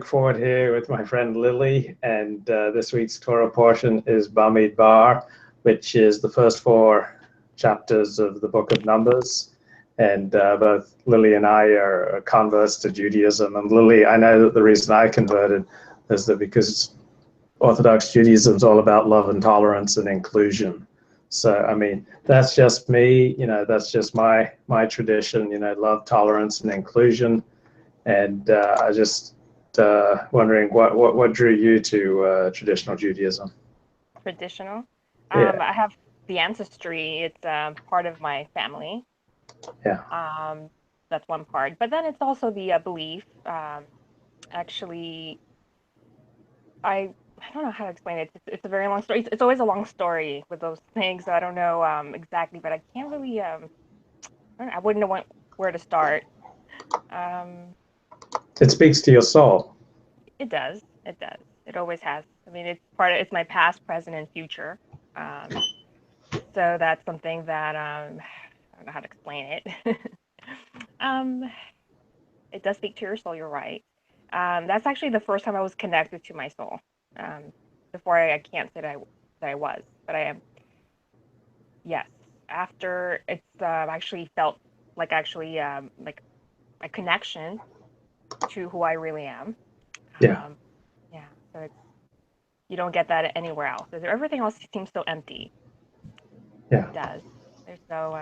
Luke Ford here with my friend Lily, and this week's Torah portion is Bemidbar, which is the first 4 chapters of the Book of Numbers. And both Lily and I are converts to Judaism. And Lily, I know that the reason I converted is that because Orthodox Judaism is all about love and tolerance and inclusion. So, I mean, that's just me, that's just my tradition, love, tolerance, and inclusion. And I just wondering what drew you to traditional Judaism? Traditional. Yeah. I have the ancestry. It's part of my family. Yeah. That's one part. But then it's also the belief. Actually, I don't know how to explain it. It's a very long story. It's always a long story with those things. I don't know exactly, but I can't really. I wouldn't know where to start. It speaks to your soul. It does. It does. It always has. I mean, it's my past, present, and future. So that's something that I don't know how to explain it. It does speak to your soul. You're right. That's actually the first time I was connected to my soul. Before I can't say that I was, but I am. Yes. After it's actually felt like like a connection to who I really am. Yeah. Yeah. So you don't get that anywhere else. Everything else seems so empty. Yeah. It does. There's no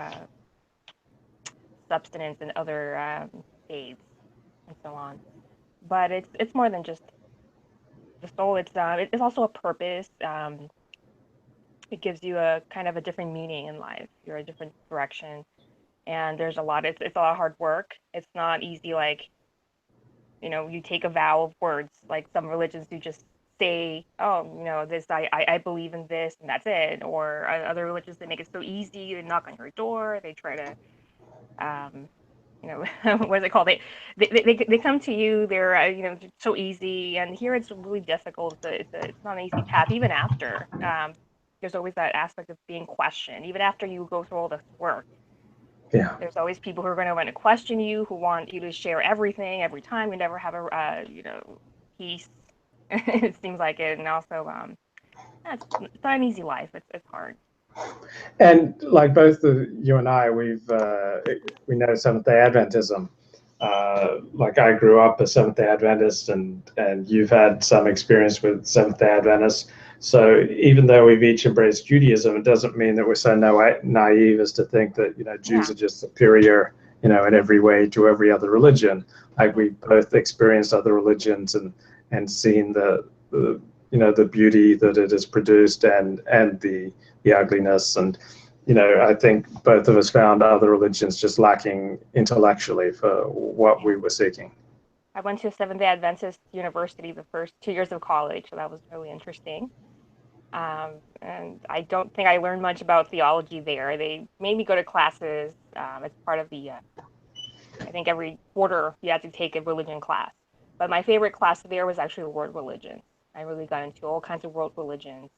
substance and other shades and so on. But it's more than just the soul. It's also a purpose. It gives you a kind of a different meaning in life. You're a different direction, and there's a lot. It's a lot of hard work. It's not easy. Like you take a vow of words. Like some religions do just say, oh, this I believe in this and that's it. Or other religions, they make it so easy. They knock on your door. They try to what is it called? They come to you. They're so easy, and here it's really difficult. It's not an easy path. Even after there's always that aspect of being questioned. Even after you go through all this work, Yeah. there's always people who are going to want to question you, who want you to share everything every time. You never have a peace. It seems like it, and also it's not an easy life. It's hard. And like both you and I, we know Seventh-day Adventism. Like I grew up a Seventh-day Adventist, and you've had some experience with Seventh-day Adventists. So even though we've each embraced Judaism, it doesn't mean that we're so naive as to think that Jews are just superior in every way to every other religion. Like we both experienced other religions and seen the beauty that it has produced and the ugliness. And I think both of us found other religions just lacking intellectually for what we were seeking. I went to a Seventh-day Adventist university the first 2 years of college, so that was really interesting. And I don't think I learned much about theology there. They made me go to classes as part of the, I think every quarter you had to take a religion class. But my favorite class there was actually world religion. I really got into all kinds of world religions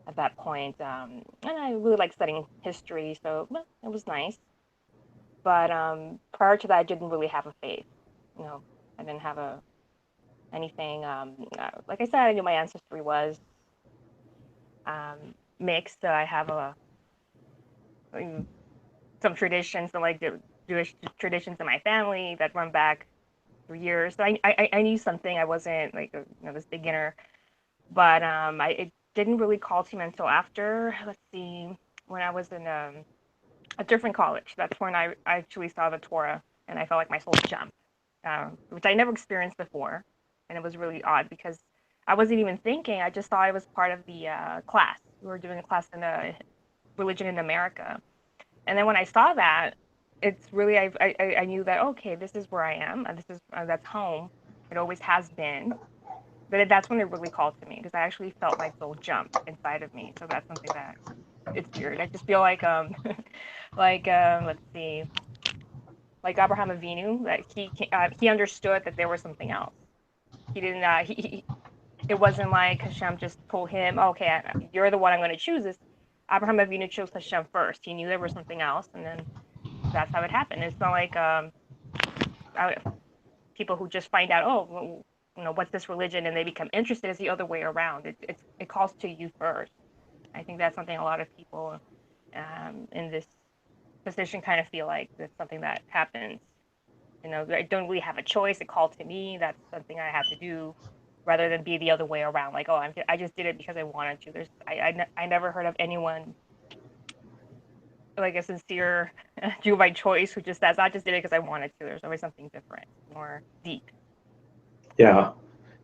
at that point. And I really liked studying history, so it was nice. But prior to that, I didn't really have a faith. I didn't have anything. Like I said, I knew my ancestry was mixed. So I have some traditions, and like the Jewish traditions in my family that run back for years. So I knew something. I wasn't like this beginner, but it didn't really call to me until after. Let's see, when I was in a different college. That's when I actually saw the Torah, and I felt like my soul jumped, which I never experienced before, and it was really odd because I wasn't even thinking. I just thought I was part of the class. We were doing a class in religion in America, and then when I saw that, it's really I knew that okay, this is where I am, and this is that's home. It always has been. But that's when it really called to me because I actually felt my soul jump inside of me. So that's something that it's weird. I just feel like let's see, like Abraham Avinu, that he understood that there was something else. He didn't. It wasn't like Hashem just told him, oh, "Okay, you're the one I'm going to choose." This Abraham Avinu chose Hashem first. He knew there was something else, and then that's how it happened. It's not like people who just find out, oh, what's this religion, and they become interested, is the other way around. It calls to you first. I think that's something a lot of people in this position kind of feel like that's something that happens. I don't really have a choice. It called to me. That's something I have to do, rather than be the other way around. Like, oh, I just did it because I wanted to. I never heard of anyone like a sincere Jew by choice who just says, I just did it because I wanted to. There's always something different, more deep. Yeah.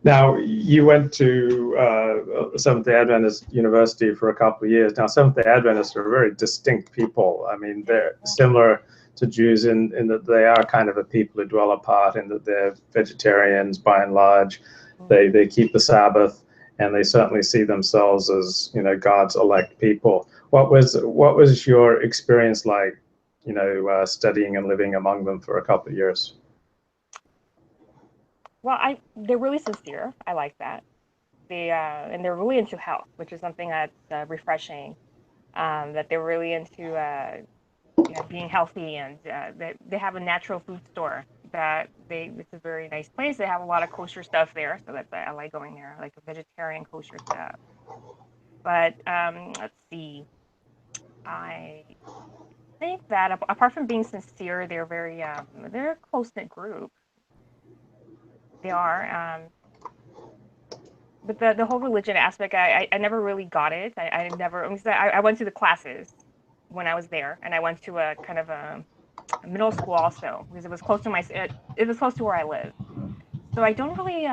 Now, you went to Seventh-day Adventist University for a couple of years. Now, Seventh-day Adventists are very distinct people. I mean, they're similar to Jews in that they are kind of a people who dwell apart, in that they're vegetarians by and large. They keep the Sabbath, and they certainly see themselves as, God's elect people. What was your experience like, studying and living among them for a couple of years? Well, they're really sincere. I like that. And they're really into health, which is something that's refreshing. That they're really into being healthy, and they have a natural food store it's a very nice place. They have a lot of kosher stuff there, so I like going there. I like the vegetarian kosher stuff. But let's see, I think that apart from being sincere, they're a close knit group. They are. But the whole religion aspect, I never really got it. I went to the classes when I was there, and I went to a kind of a middle school also, because it was close to where I live. So I don't really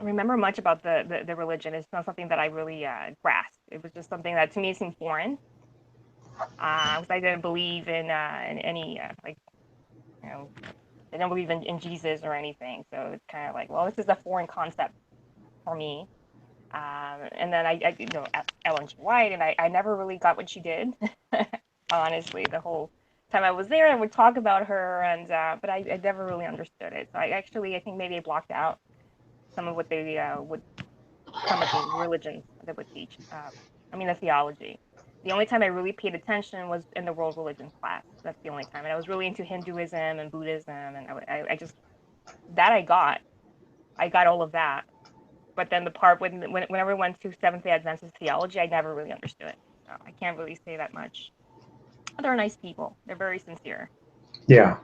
remember much about the religion. It's not something that I really grasped. It was just something that to me seemed foreign, because I didn't believe in any I don't believe in Jesus or anything. So it's kind of like, well, this is a foreign concept for me. And then Ellen G. White, and I never really got what she did. Honestly, the whole time I was there, I would talk about her, but I never really understood it. So I think maybe I blocked out some of what they some of the religions that would teach. The theology. The only time I really paid attention was in the world religion class. That's the only time, and I was really into Hinduism and Buddhism, and I just that I got all of that. But then the part whenever I went to Seventh-day Adventist theology, I never really understood it. So I can't really say that much. They're nice people. They're very sincere. Yeah,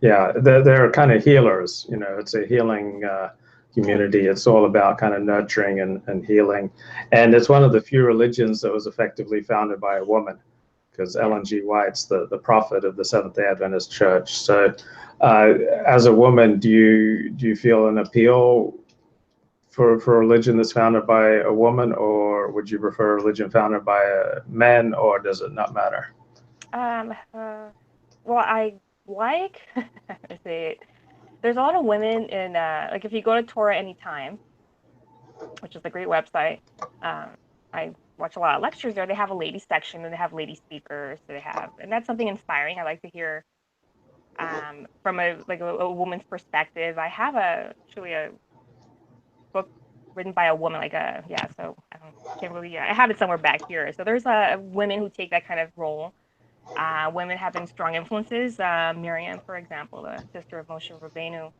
they're kind of healers. It's a healing community. It's all about kind of nurturing and healing, and it's one of the few religions that was effectively founded by a woman, because Ellen G. White's the prophet of the Seventh-day Adventist Church. So, as a woman, do you feel an appeal for a religion that's founded by a woman, or would you prefer a religion founded by men, or does it not matter? Well, I like I say it. There's a lot of women in like if you go to Torah Anytime, which is a great website. I watch a lot of lectures there. They have a ladies section, and they have lady speakers. And that's something inspiring. I like to hear from a woman's perspective. I have actually a book written by a woman, so can't really, I have it somewhere back here. So there's women who take that kind of role. Women have been strong influences. Miriam, for example, the sister of Moshe Rabbeinu,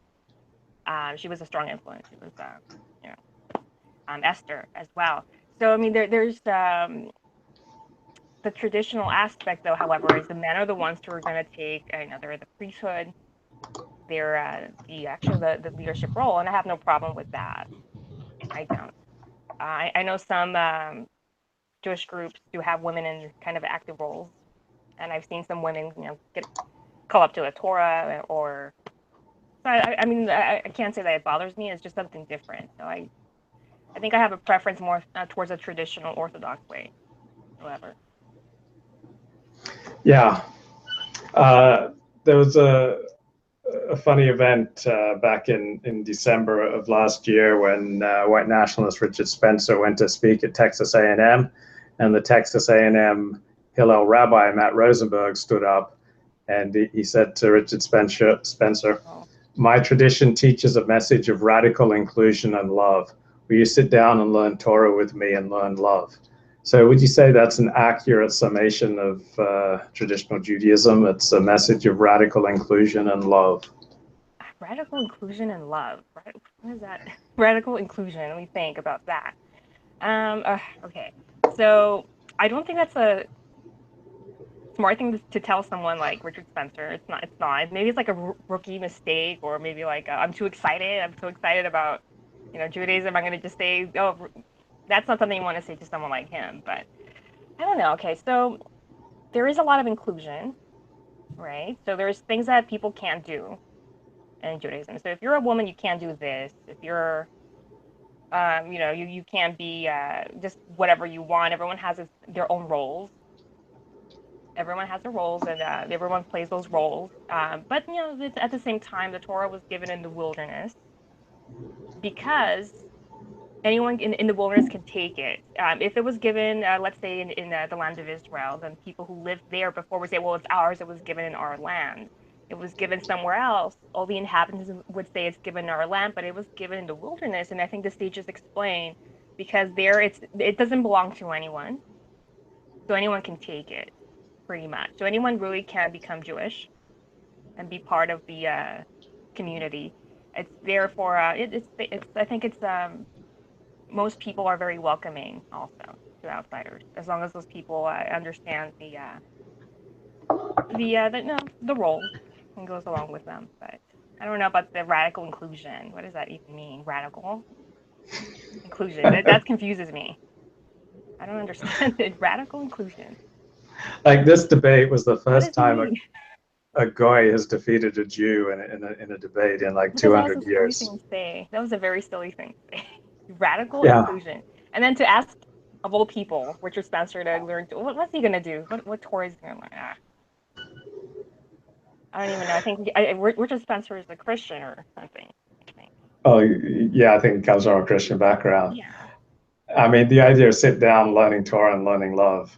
she was a strong influence. She was, Esther as well. So there's the traditional aspect, though. However, is the men are the ones who are going to take, they're the priesthood. They're the leadership role, and I have no problem with that. I don't. I know some Jewish groups do have women in kind of active roles, and I've seen some women, call up to the Torah or. So I can't say that it bothers me. It's just something different. So I think I have a preference more towards a traditional Orthodox way. However. Yeah, there was a funny event back in December of last year when white nationalist Richard Spencer went to speak at Texas A&M, and the Texas A&M Hillel rabbi Matt Rosenberg stood up, and he said to Richard Spencer, "My tradition teaches a message of radical inclusion and love. Will you sit down and learn Torah with me and learn love?" So would you say that's an accurate summation of traditional Judaism? It's a message of radical inclusion and love. Radical inclusion and love, right? What is that? Radical inclusion. Let me think about that. Okay. So I don't think that's a smart thing to tell someone like Richard Spencer. It's not. It's not. Maybe it's like a rookie mistake, or maybe like I'm too excited. I'm so excited about, Judaism. I'm gonna just say, oh, that's not something you want to say to someone like him. But I don't know. Okay, so there is a lot of inclusion, right? So there's things that people can't do in Judaism. So if you're a woman, you can't do this. If you're you can't be just whatever you want. Everyone has their own roles. Everyone has their roles, and everyone plays those roles. But at the same time, the Torah was given in the wilderness because anyone in the wilderness can take it. If it was given, let's say in the land of Israel, then people who lived there before would say, well, it's ours. It was given in our land. It was given somewhere else. All the inhabitants would say it's given in our land, but it was given in the wilderness. And I think the sages explain because there it doesn't belong to anyone, so anyone can take it pretty much. So anyone really can become Jewish and be part of the community. It's there for it's I think it's most people are very welcoming also to outsiders, as long as those people understand the role and goes along with them. But I don't know about the radical inclusion. What does that even mean? Radical inclusion. That confuses me. I don't understand it. Radical inclusion. Like this debate was the What first does it time mean? a guy has defeated a Jew in a debate in like Because that was 200 a silly years. thing to say. That was a very silly thing to say. Radical Yeah. inclusion. And then to ask of all people, Richard Spencer to learn what's he gonna do? What Torah is he gonna learn? I don't even know. I think Richard Spencer is a Christian or something, I think. Oh, yeah, I think it comes from a Christian background. Yeah. I mean, the idea of sit down, learning Torah and learning love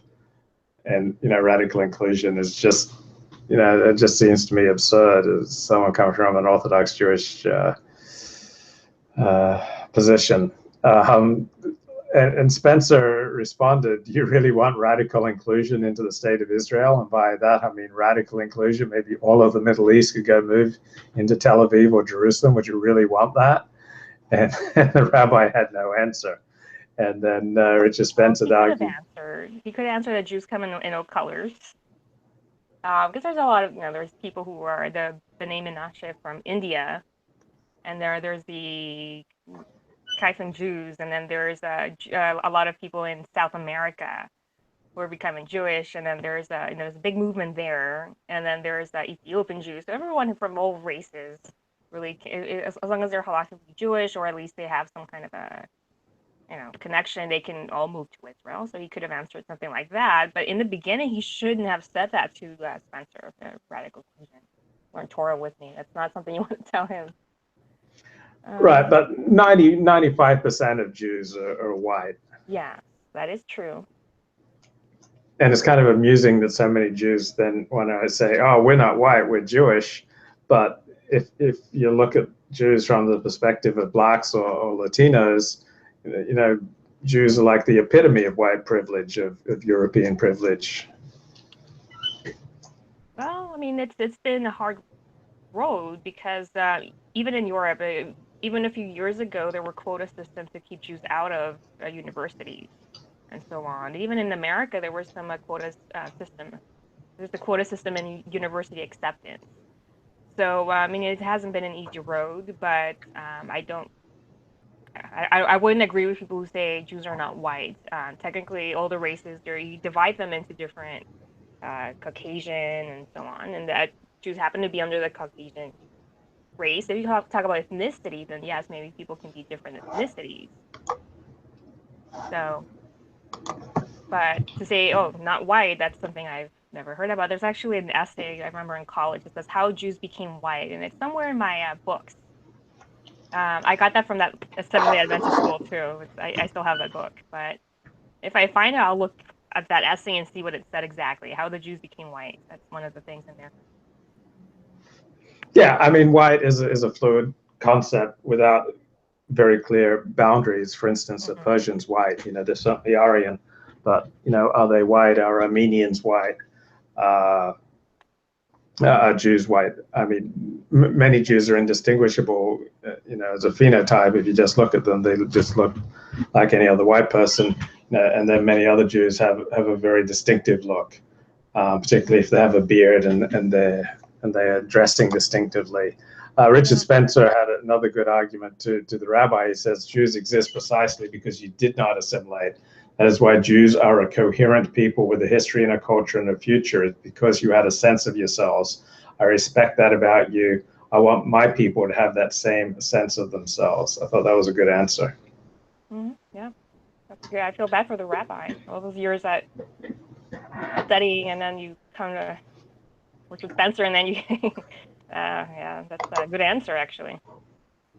and, radical inclusion is just, it just seems to me absurd as someone coming from an Orthodox Jewish position. Um, and Spencer responded, "Do you really want radical inclusion into the state of Israel?" And by that, I mean radical inclusion. Maybe all of the Middle East could go move into Tel Aviv or Jerusalem. Would you really want that? And the rabbi had no answer. And then Richard Spencer He could have argued. answered. He could answer that Jews come in all colors. Because there's a lot of, there's people who are the B'nai Menashe from India, and there's the Kaifen Jews, and then there's a lot of people in South America who are becoming Jewish, and then there's a big movement there, and then there's Ethiopian Jews. So everyone from all races, really, as long as they're halakhically Jewish, or at least they have some kind of a connection, they can all move to Israel. So he could have answered something like that. But in the beginning, he shouldn't have said that to Spencer, radical inclusion. Learn Torah with me. That's not something you want to tell him. Right, but 95% of Jews are white. Yeah, that is true. And it's kind of amusing that so many Jews then, when I say, "Oh, we're not white, we're Jewish," but if you look at Jews from the perspective of blacks or Latinos, Jews are like the epitome of white privilege, of European privilege. Well, I mean, it's been a hard road because even in Europe, even a few years ago, there were quota systems to keep Jews out of universities and so on. Even in America, there was some quota system. There's the quota system in university acceptance. So I mean, it hasn't been an easy road, but I wouldn't agree with people who say Jews are not white. Technically, all the races, you divide them into different Caucasian and so on, and that Jews happen to be under the Caucasian race. If you talk about ethnicity, then yes, maybe people can be different ethnicities. So, but to say, oh, not white, that's something I've never heard about. There's actually an essay I remember in college that says how Jews became white, and it's somewhere in my books. I got that from that Seventh-day Adventist school too. I still have that book, but if I find it, I'll look at that essay and see what it said exactly, how the Jews became white. That's one of the things in there. Yeah, I mean, white is a fluid concept without very clear boundaries. For instance, a Persian's white, they're certainly Aryan, but, are they white? Are Armenians white? Jews white. I mean, many Jews are indistinguishable, as a phenotype. If you just look at them, they just look like any other white person. And then many other Jews have a very distinctive look, particularly if they have a beard and they're dressing distinctively. Richard Spencer had another good argument to the rabbi. He says Jews exist precisely because you did not assimilate. That is why Jews are a coherent people with a history and a culture and a future. It's because you had a sense of yourselves. I respect that about you. I want my people to have that same sense of themselves. I thought that was a good answer. Yeah, that's good. I feel bad for the rabbi. All those years that studying, and then you come to Richard Spencer, and then you, yeah, that's a good answer, actually.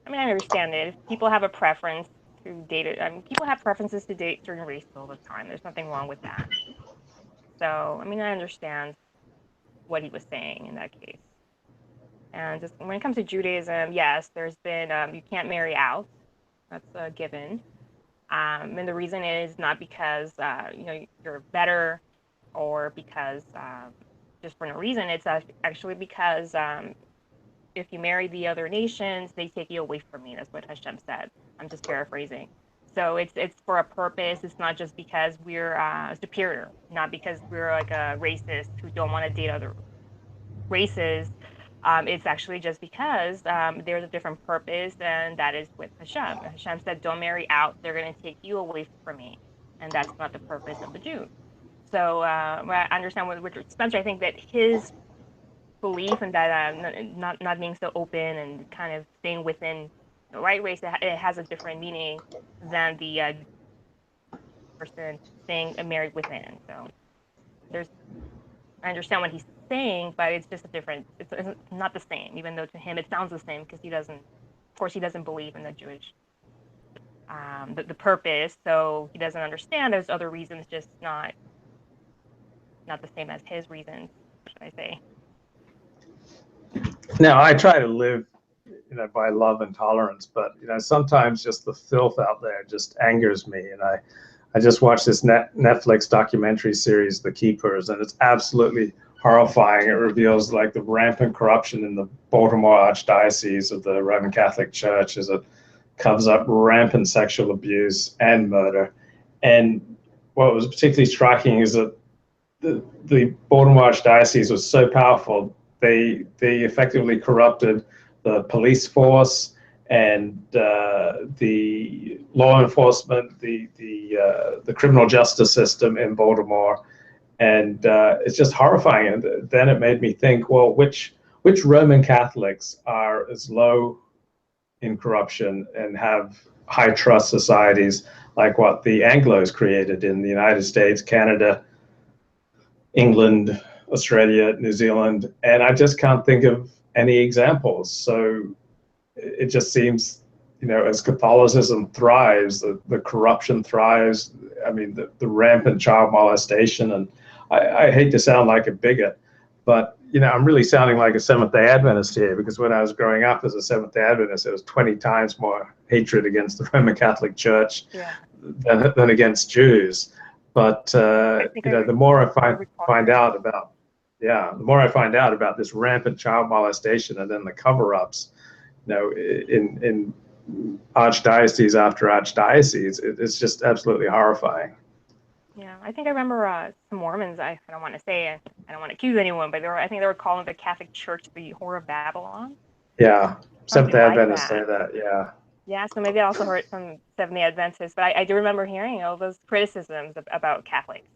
I mean, I understand it. If people have a preference to date it, I mean, people have preferences to date certain races all the time. There's nothing wrong with that. So, I mean, I understand what he was saying in that case. And just when it comes to Judaism, yes, there's been you can't marry out. That's a given. And the reason is not because you're better or because just for no reason. It's actually because if you marry the other nations, they take you away from me. That's what Hashem said. I'm just paraphrasing. So it's for a purpose. It's not just because we're superior, not because we're like a racist who don't want to date other races. It's actually just because there's a different purpose, and that is with Hashem. Hashem said, "Don't marry out; they're going to take you away from me," and that's not the purpose of the Jew. So I understand with Richard Spencer. I think that his belief in that not being so open and kind of staying within the right race, it has a different meaning than the person staying married within. So there's I understand what he's saying, but it's just a different. It's not the same, even though to him it sounds the same because he doesn't. Of course, he doesn't believe in the Jewish the purpose, so he doesn't understand. There's other reasons, just not the same as his reasons. Should I say? Now, I try to live, by love and tolerance, but sometimes just the filth out there just angers me, and I just watched this Netflix documentary series, The Keepers, and it's absolutely horrifying. It reveals like the rampant corruption in the Baltimore Archdiocese of the Roman Catholic Church as it covers up rampant sexual abuse and murder. And what was particularly striking is that the Baltimore Archdiocese was so powerful, they effectively corrupted the police force and the law enforcement, the criminal justice system in Baltimore, and it's just horrifying. And then it made me think, well, which Roman Catholics are as low in corruption and have high trust societies like what the Anglos created in the United States, Canada, England, Australia, New Zealand, and I just can't think of any examples. So it just seems, as Catholicism thrives, the corruption thrives. I mean, the rampant child molestation, and I hate to sound like a bigot, but I'm really sounding like a Seventh-day Adventist here, because when I was growing up as a Seventh-day Adventist, there was 20 times more hatred against the Roman Catholic Church than against Jews. But the more I find out about, the more I find out about this rampant child molestation and then the cover-ups, in archdiocese after archdiocese, it's just absolutely horrifying. Yeah, I think I remember some Mormons. I don't want to say, I don't want to accuse anyone, but I think they were calling the Catholic Church the whore of Babylon. Yeah, Seventh-day Adventists say that. Yeah. Yeah, so maybe I also heard from Seventh-day Adventists, but I do remember hearing all those criticisms about Catholics.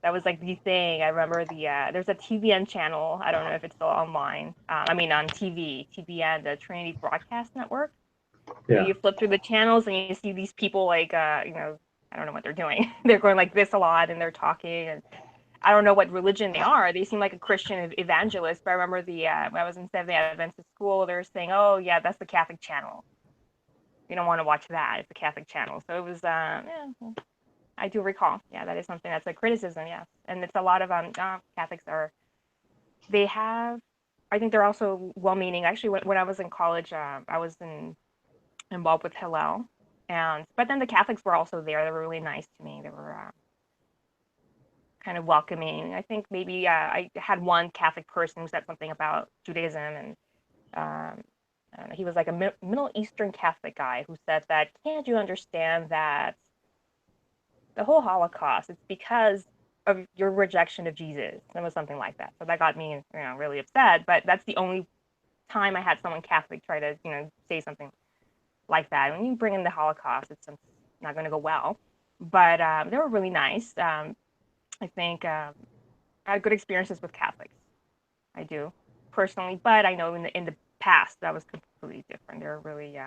That was like the thing. I remember there's a TVN channel. I don't know if it's still online. I mean, on TV, TVN, the Trinity Broadcast Network. Yeah. So you flip through the channels and you see these people like, I don't know what they're doing. They're going like this a lot and they're talking, and I don't know what religion they are. They seem like a Christian evangelist, but I remember when I was in Seventh-day Adventist school, they were saying, oh yeah, that's the Catholic channel. You don't want to watch that. It's a Catholic channel. So it was, I do recall. Yeah, that is something that's a criticism, yes. And it's a lot of Catholics I think they're also well-meaning. Actually, when I was in college, I was involved with Hillel. But then the Catholics were also there. They were really nice to me. They were kind of welcoming. I think maybe I had one Catholic person who said something about Judaism, and I don't know, he was like a Middle Eastern Catholic guy who said that, can't you understand that the whole Holocaust, it's because of your rejection of Jesus? It was something like that. So that got me, really upset. But that's the only time I had someone Catholic try to, say something like that. When you bring in the Holocaust, it's not going to go well. But they were really nice. I think I had good experiences with Catholics. I do personally, but I know in the past that was completely different. They're really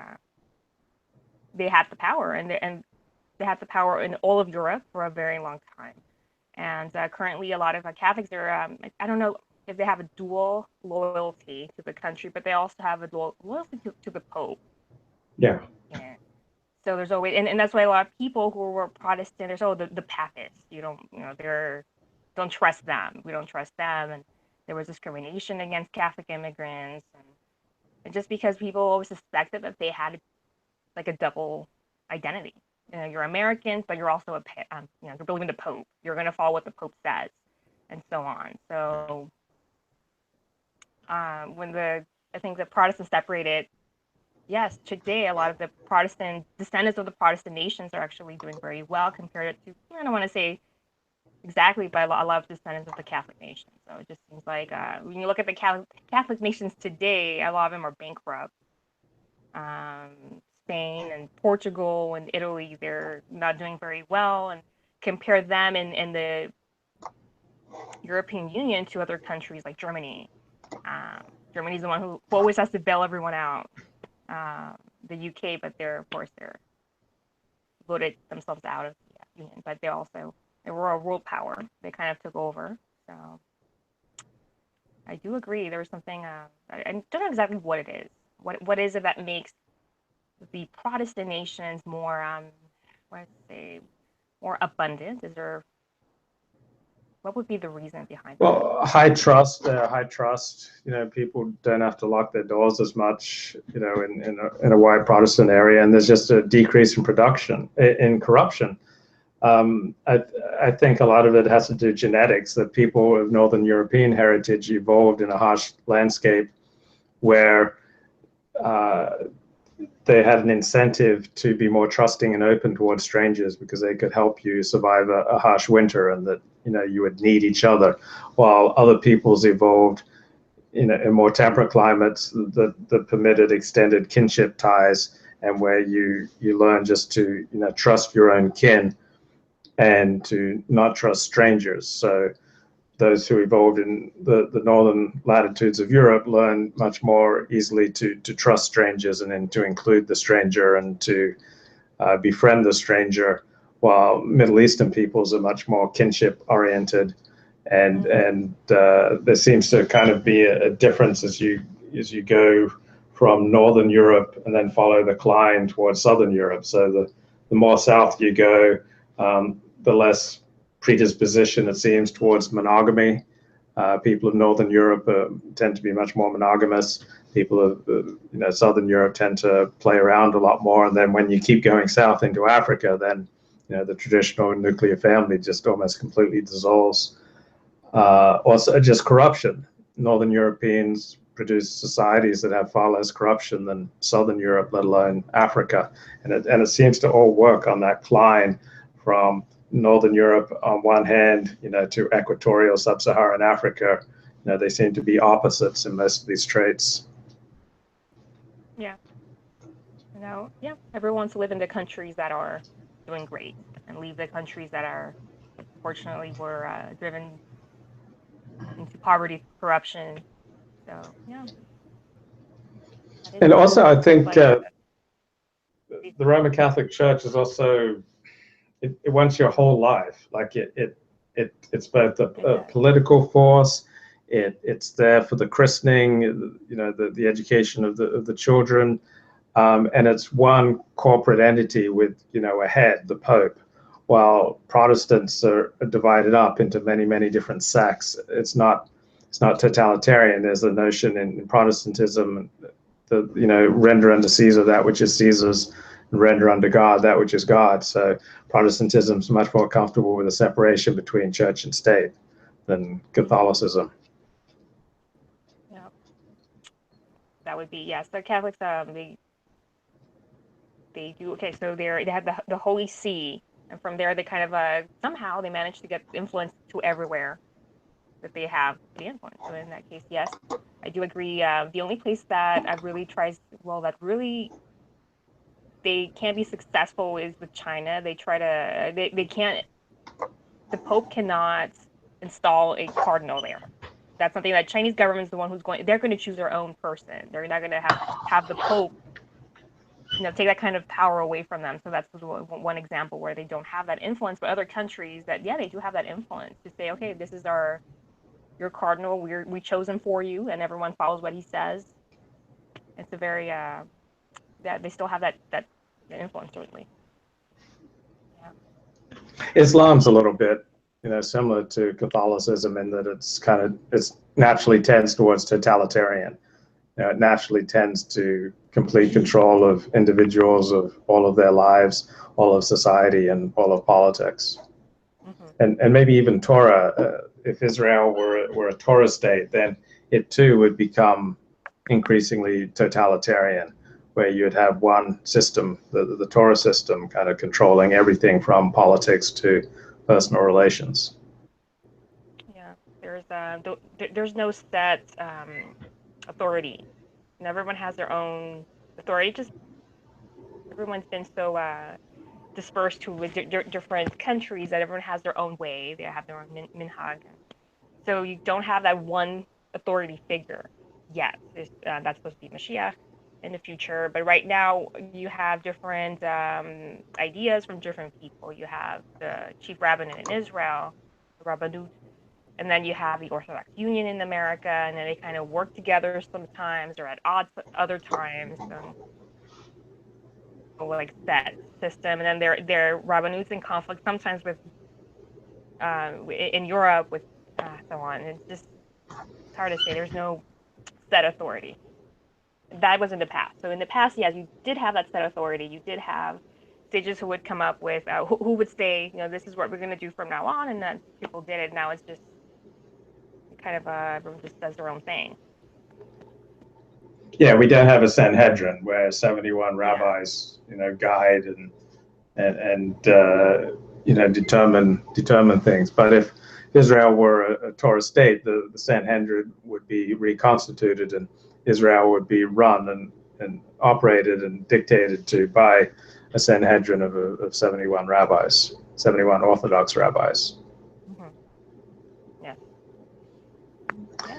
they had the power, and they had the power in all of Europe for a very long time. And currently, a lot of Catholics are I don't know if they have a dual loyalty to the country, but they also have a dual loyalty to the Pope. Yeah. Yeah. So there's always, and that's why a lot of people who were Protestant, there's the Papists. Don't trust them. We don't trust them, and there was discrimination against Catholic immigrants, and just because people always suspected that they had like a double identity. You're Americans, but you're also you're believing the Pope. You're going to follow what the Pope says, and so on. So when I think the Protestants separated, yes, today a lot of the Protestant descendants of the Protestant nations are actually doing very well compared to, I don't want to say exactly, but a lot of descendants of the Catholic nations. So it just seems like when you look at the Catholic nations today, a lot of them are bankrupt. Spain and Portugal and Italy, they're not doing very well. And compare them in the European Union to other countries like Germany. Germany's the one who always has to bail everyone out. The UK, but they're voted themselves out of the Union, but they were a world power. They kind of took over. So I do agree. There was something, I don't know exactly what it is. What is it that makes the Protestant nations more, more abundant? What would be the reason behind that? Well, high trust. People don't have to lock their doors as much, in a white Protestant area, and there's just a decrease in corruption. I think a lot of it has to do with genetics, that people of Northern European heritage evolved in a harsh landscape where they had an incentive to be more trusting and open towards strangers because they could help you survive a harsh winter, and that you would need each other, while other peoples evolved in more temperate climates that permitted extended kinship ties, and where you learn just to trust your own kin and to not trust strangers. So those who evolved in the northern latitudes of Europe learn much more easily to trust strangers and then to include the stranger and to befriend the stranger, while Middle Eastern peoples are much more kinship oriented, and there seems to kind of be a difference as you go from Northern Europe and then follow the cline towards Southern Europe. So the more south you go, the less predisposition, it seems, towards monogamy. People of Northern Europe tend to be much more monogamous. People of Southern Europe tend to play around a lot more. And then when you keep going south into Africa, then the traditional nuclear family just almost completely dissolves. Also, just corruption. Northern Europeans produce societies that have far less corruption than Southern Europe, let alone Africa. And it seems to all work on that cline from Northern Europe on one hand, to equatorial sub-Saharan Africa. They seem to be opposites in most of these traits. Yeah. Everyone wants to live in the countries that are doing great and leave the countries that are, unfortunately, were driven into poverty, corruption. So, yeah. And also, I think the Roman Catholic Church is also, it wants your whole life. Like it's both a political force. It's there for the christening, the education of the children, and it's one corporate entity with a head, the Pope. While Protestants are divided up into many different sects, it's not totalitarian. There's a notion in Protestantism, render unto Caesar that which is Caesar's, and render unto God that which is God. So Protestantism is much more comfortable with a separation between church and state than Catholicism. Yeah, that would be, yes. So Catholics, they do, okay. So they have the Holy See, and from there they kind of somehow they manage to get influence to everywhere that they have the influence. So in that case, yes, I do agree. The only place that I've really tried, well, that really they can't be successful is with China. They try to, they can't, the Pope cannot install a cardinal there. That's something that Chinese government is the one who's going, they're going to choose their own person. They're not going to have the Pope, take that kind of power away from them. So that's one example where they don't have that influence. But other countries that, yeah, they do have that influence to say, okay, this is your cardinal. We chose him for you, and everyone follows what he says. It's a very that they still have that influence, certainly. Yeah. Islam's a little bit, similar to Catholicism in that it's naturally tends towards totalitarian. It naturally tends to complete control of individuals, of all of their lives, all of society, and all of politics. Mm-hmm. And maybe even Torah. If Israel were a Torah state, then it too would become increasingly totalitarian, where you'd have one system, the Torah system, kind of controlling everything from politics to personal relations. Yeah, there's no set authority, and everyone has their own authority. Just everyone's been so dispersed to different countries that everyone has their own way. They have their own minhag, so you don't have that one authority figure yet. That's supposed to be Mashiach in the future, but right now you have different ideas from different people. You have the chief rabbinate in Israel, the Rabbanut, and then you have the Orthodox Union in America, and then they kind of work together sometimes or at odds other times. Like that system, and then their Rabbanuts in conflict sometimes with in Europe with so on. It's hard to say. There's no set authority. That was in the past. So in the past, yes, you did have that set authority. You did have sages who would come up with who would say, this is what we're going to do from now on, and then people did it. Now it's just kind of everyone just does their own thing. Yeah, we don't have a Sanhedrin where 71 rabbis, guide and determine things. But if Israel were a Torah state, the Sanhedrin would be reconstituted, and Israel would be run and operated and dictated to by a Sanhedrin of 71 rabbis, 71 Orthodox rabbis. Mm-hmm. Yeah.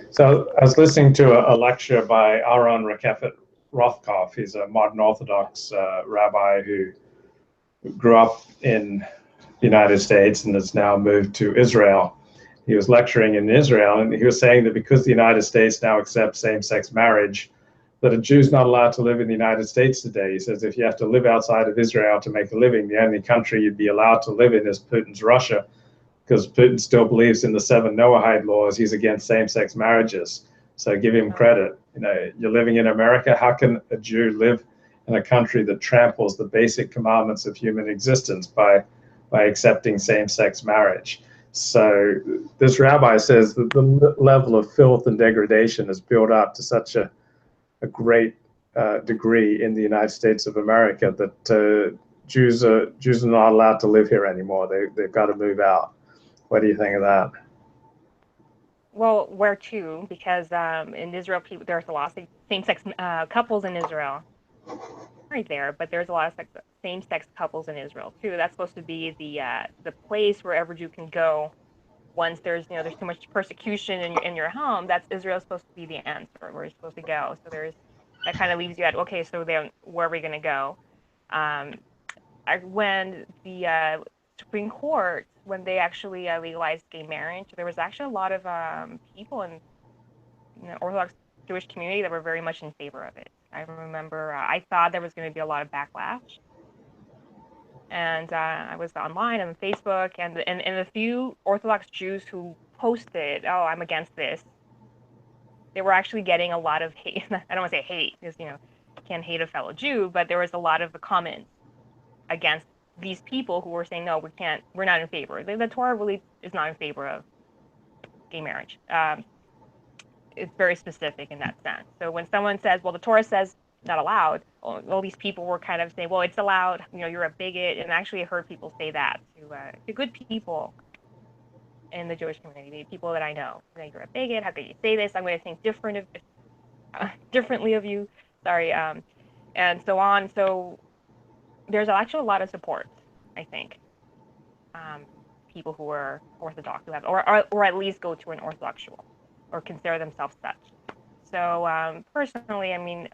So I was listening to a lecture by Aaron Rakefet Rothkopf. He's a modern Orthodox rabbi who grew up in the United States and has now moved to Israel. He was lecturing in Israel, and he was saying that because the United States now accepts same-sex marriage, that a Jew's not allowed to live in the United States today. He says if you have to live outside of Israel to make a living, the only country you'd be allowed to live in is Putin's Russia, because Putin still believes in the 7 Noahide laws. He's against same-sex marriages. So give him credit. You're living in America. How can a Jew live in a country that tramples the basic commandments of human existence by accepting same-sex marriage? So this rabbi says that the level of filth and degradation is built up to such a great degree in the United States of America that Jews are not allowed to live here anymore. They've got to move out. What do you think of that? Well, where to? Because in Israel, there's a lot of same-sex couples in Israel. Right there, but there's a lot of same-sex couples in Israel too. That's supposed to be the place where every Jew can go once there's too much persecution in your home. That's Israel's supposed to be the answer where you're supposed to go. So that kind of leaves you at, okay, so then where are we going to go? When the Supreme Court, when they actually legalized gay marriage, there was actually a lot of people in the Orthodox Jewish community that were very much in favor of it. I remember I thought there was going to be a lot of backlash, and I was online on Facebook, and the few Orthodox Jews who posted, "Oh, I'm against this," they were actually getting a lot of hate. I don't want to say hate, because you can't hate a fellow Jew, but there was a lot of the comments against these people who were saying, no, we can't, we're not in favor. The Torah really is not in favor of gay marriage. It's very specific in that sense. So when someone says, well, the Torah says not allowed, all these people were kind of saying, well, it's allowed, you're a bigot. And actually I heard people say that to good people in the Jewish community, people that I know. You're a bigot, how could you say this? I'm going to think differently of you. Sorry. And so on. So there's actually a lot of support, I think. People who are Orthodox, who have, or at least go to an Orthodox shul, or consider themselves such. So personally, I mean,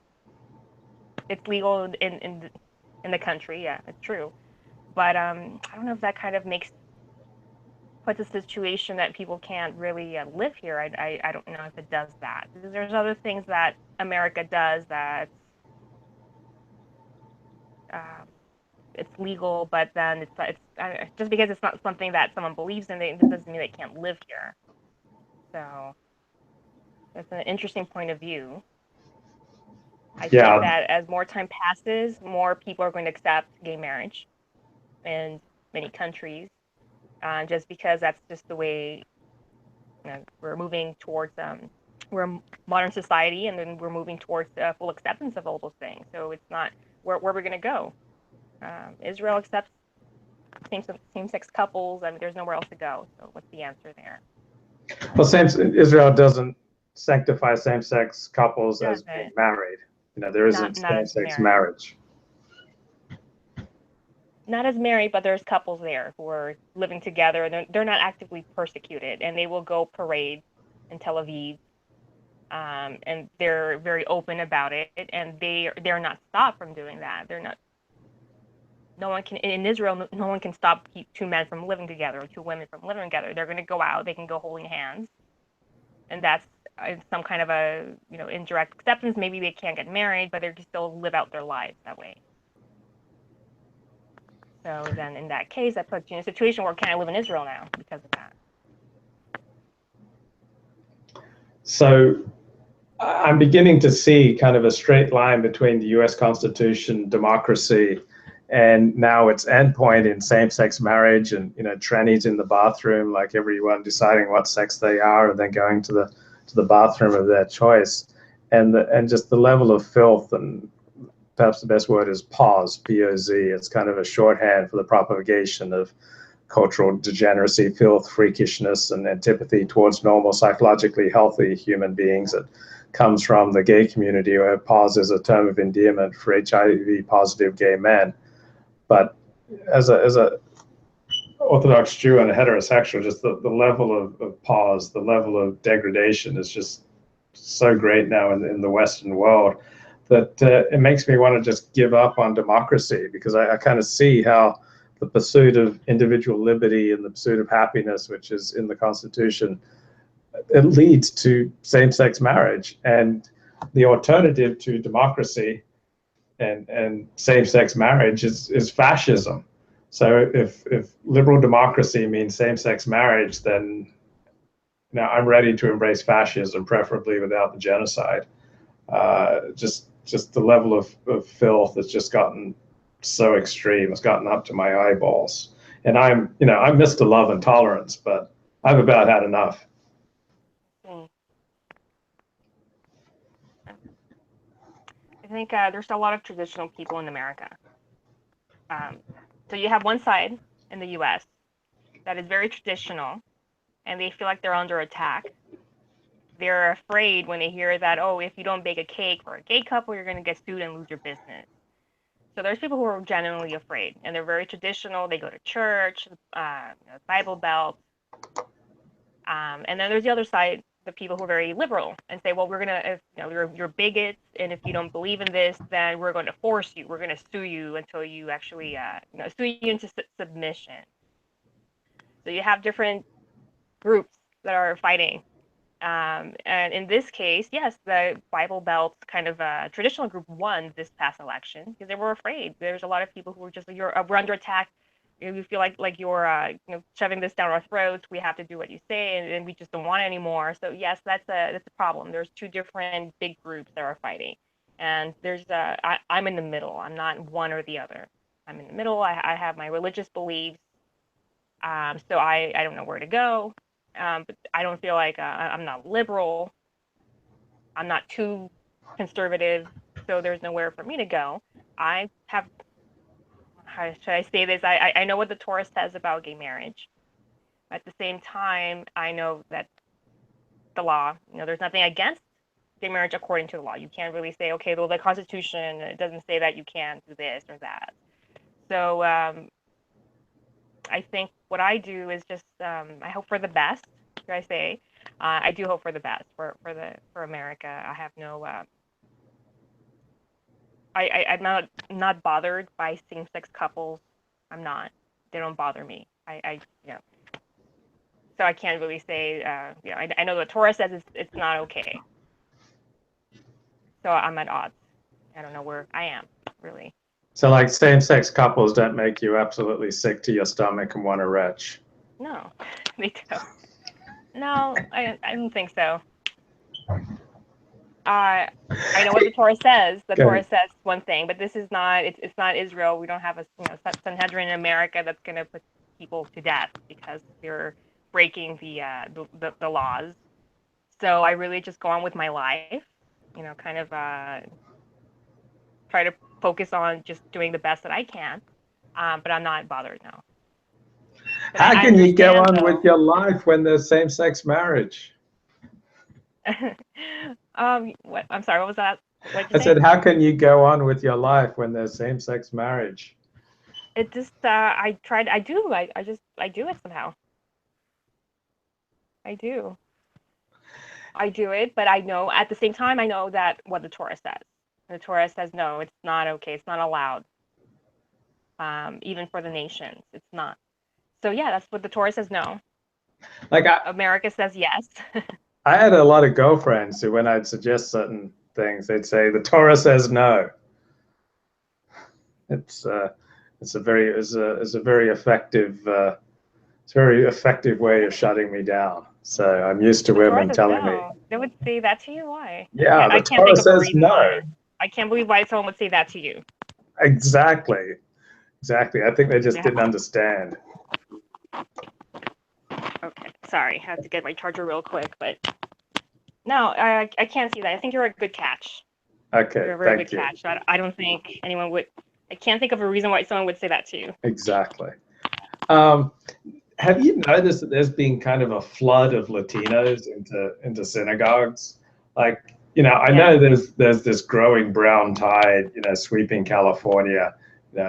it's legal in the country, yeah, it's true. But I don't know if that kind of puts a situation that people can't really live here. I don't know if it does that. There's other things that America does that it's legal, but then it's just because it's not something that someone believes in, it doesn't mean they can't live here. So it's an interesting point of view. I think that as more time passes, more people are going to accept gay marriage in many countries, just because that's just the way we're moving towards. We're a modern society, and then we're moving towards full acceptance of all those things. So it's not where we're going to go. Israel accepts same-sex couples. I mean, there's nowhere else to go. So what's the answer there? Well, Israel doesn't sanctify same-sex couples as being married. There isn't same-sex marriage. Not as married, but there's couples there who are living together, and they're not actively persecuted, and they will go parade in Tel Aviv, and they're very open about it, and they're not stopped from doing that. They're not. No one can in Israel. No one can stop two men from living together or two women from living together. They're going to go out. They can go holding hands, and that's some kind of a indirect acceptance. Maybe they can't get married, but they can still live out their lives that way. So then in that case, that puts you in a situation where can I live in Israel now because of that? So I'm beginning to see kind of a straight line between the US Constitution, democracy, and now its endpoint in same-sex marriage and trannies in the bathroom, like everyone deciding what sex they are and then going to the bathroom of their choice, and just the level of filth, and perhaps the best word is POZ, P-O-Z. It's kind of a shorthand for the propagation of cultural degeneracy, filth, freakishness, and antipathy towards normal, psychologically healthy human beings. It comes from the gay community, where POZ is a term of endearment for HIV-positive gay men. But as a Orthodox Jew and a heterosexual, just the level of POZ, the level of degradation is just so great now in the Western world that it makes me want to just give up on democracy, because I kind of see how the pursuit of individual liberty and the pursuit of happiness, which is in the Constitution, it leads to same-sex marriage. And the alternative to democracy and same-sex marriage is fascism. So if liberal democracy means same-sex marriage, then I'm ready to embrace fascism, preferably without the genocide. Just the level of filth has just gotten so extreme. It's gotten up to my eyeballs. And I'm Mr. Love and Tolerance, but I've about had enough. I think there's a lot of traditional people in America. So you have one side in the U.S. that is very traditional, and they feel like they're under attack. They're afraid when they hear that, oh, if you don't bake a cake for a gay couple, you're going to get sued and lose your business. So there's people who are genuinely afraid, and they're very traditional. They go to church, Bible Belt. And then there's the other side, the people who are very liberal and say, well, we're going to, you're bigots, and if you don't believe in this, then we're going to force you. We're going to sue you until you actually, sue you into submission. So you have different groups that are fighting. And in this case, yes, the Bible Belt kind of traditional group won this past election because they were afraid. There's a lot of people who were just like, we're under attack. We feel like you're shoving this down our throats. We have to do what you say, and we just don't want it anymore. So yes, that's a problem. There's two different big groups that are fighting, and there's I'm in the middle. I'm not one or the other. I'm in the middle. I have my religious beliefs. So I don't know where to go. But I don't feel like I'm not liberal. I'm not too conservative. So there's nowhere for me to go. I have, how should I say this? I know what the Torah says about gay marriage. At the same time, I know that the law, there's nothing against gay marriage according to the law. You can't really say, okay, well, the Constitution, it doesn't say that you can't do this or that. So I think what I do is just I hope for the best. Should I say? I do hope for the best for America. I have no. I'm not bothered by same-sex couples. I'm not. They don't bother me. So I can't really say. I know the Torah says it's not okay. So I'm at odds. I don't know where I am really. So like same-sex couples don't make you absolutely sick to your stomach and want to retch? No, they don't. No, I don't think so. I know what the Torah says. The Torah says one thing, but this is not. It's not Israel. We don't have a Sanhedrin in America that's going to put people to death because they're breaking the laws. So I really just go on with my life. Kind of try to focus on just doing the best that I can. But I'm not bothered now. But How can you go on with your life when there's same-sex marriage? What? I'm sorry. What was that? I said, how can you go on with your life when there's same-sex marriage? It just I tried. I do. I do it somehow. I do. I do it, but I know at the same time I know that what the Torah says. The Torah says no, it's not okay. It's not allowed. Even for the nations, it's not. So yeah, that's what the Torah says. No. Like America says yes. I had a lot of girlfriends who, when I'd suggest certain things, they'd say the Torah says no. It's a very effective way of shutting me down. So I'm used to women telling me. They would say that to you. Why? Yeah, I can't Torah think of a says reason no. why. I can't believe why someone would say that to you. Exactly. I think they just didn't understand. Okay, sorry, I had to get my charger real quick, but no, I can't see that. I think you're a good catch. Okay, you're a very good catch. I don't think anyone would. I can't think of a reason why someone would say that to you. Exactly. Have you noticed that there's been kind of a flood of Latinos into synagogues? Like, I know there's this growing brown tide, sweeping California,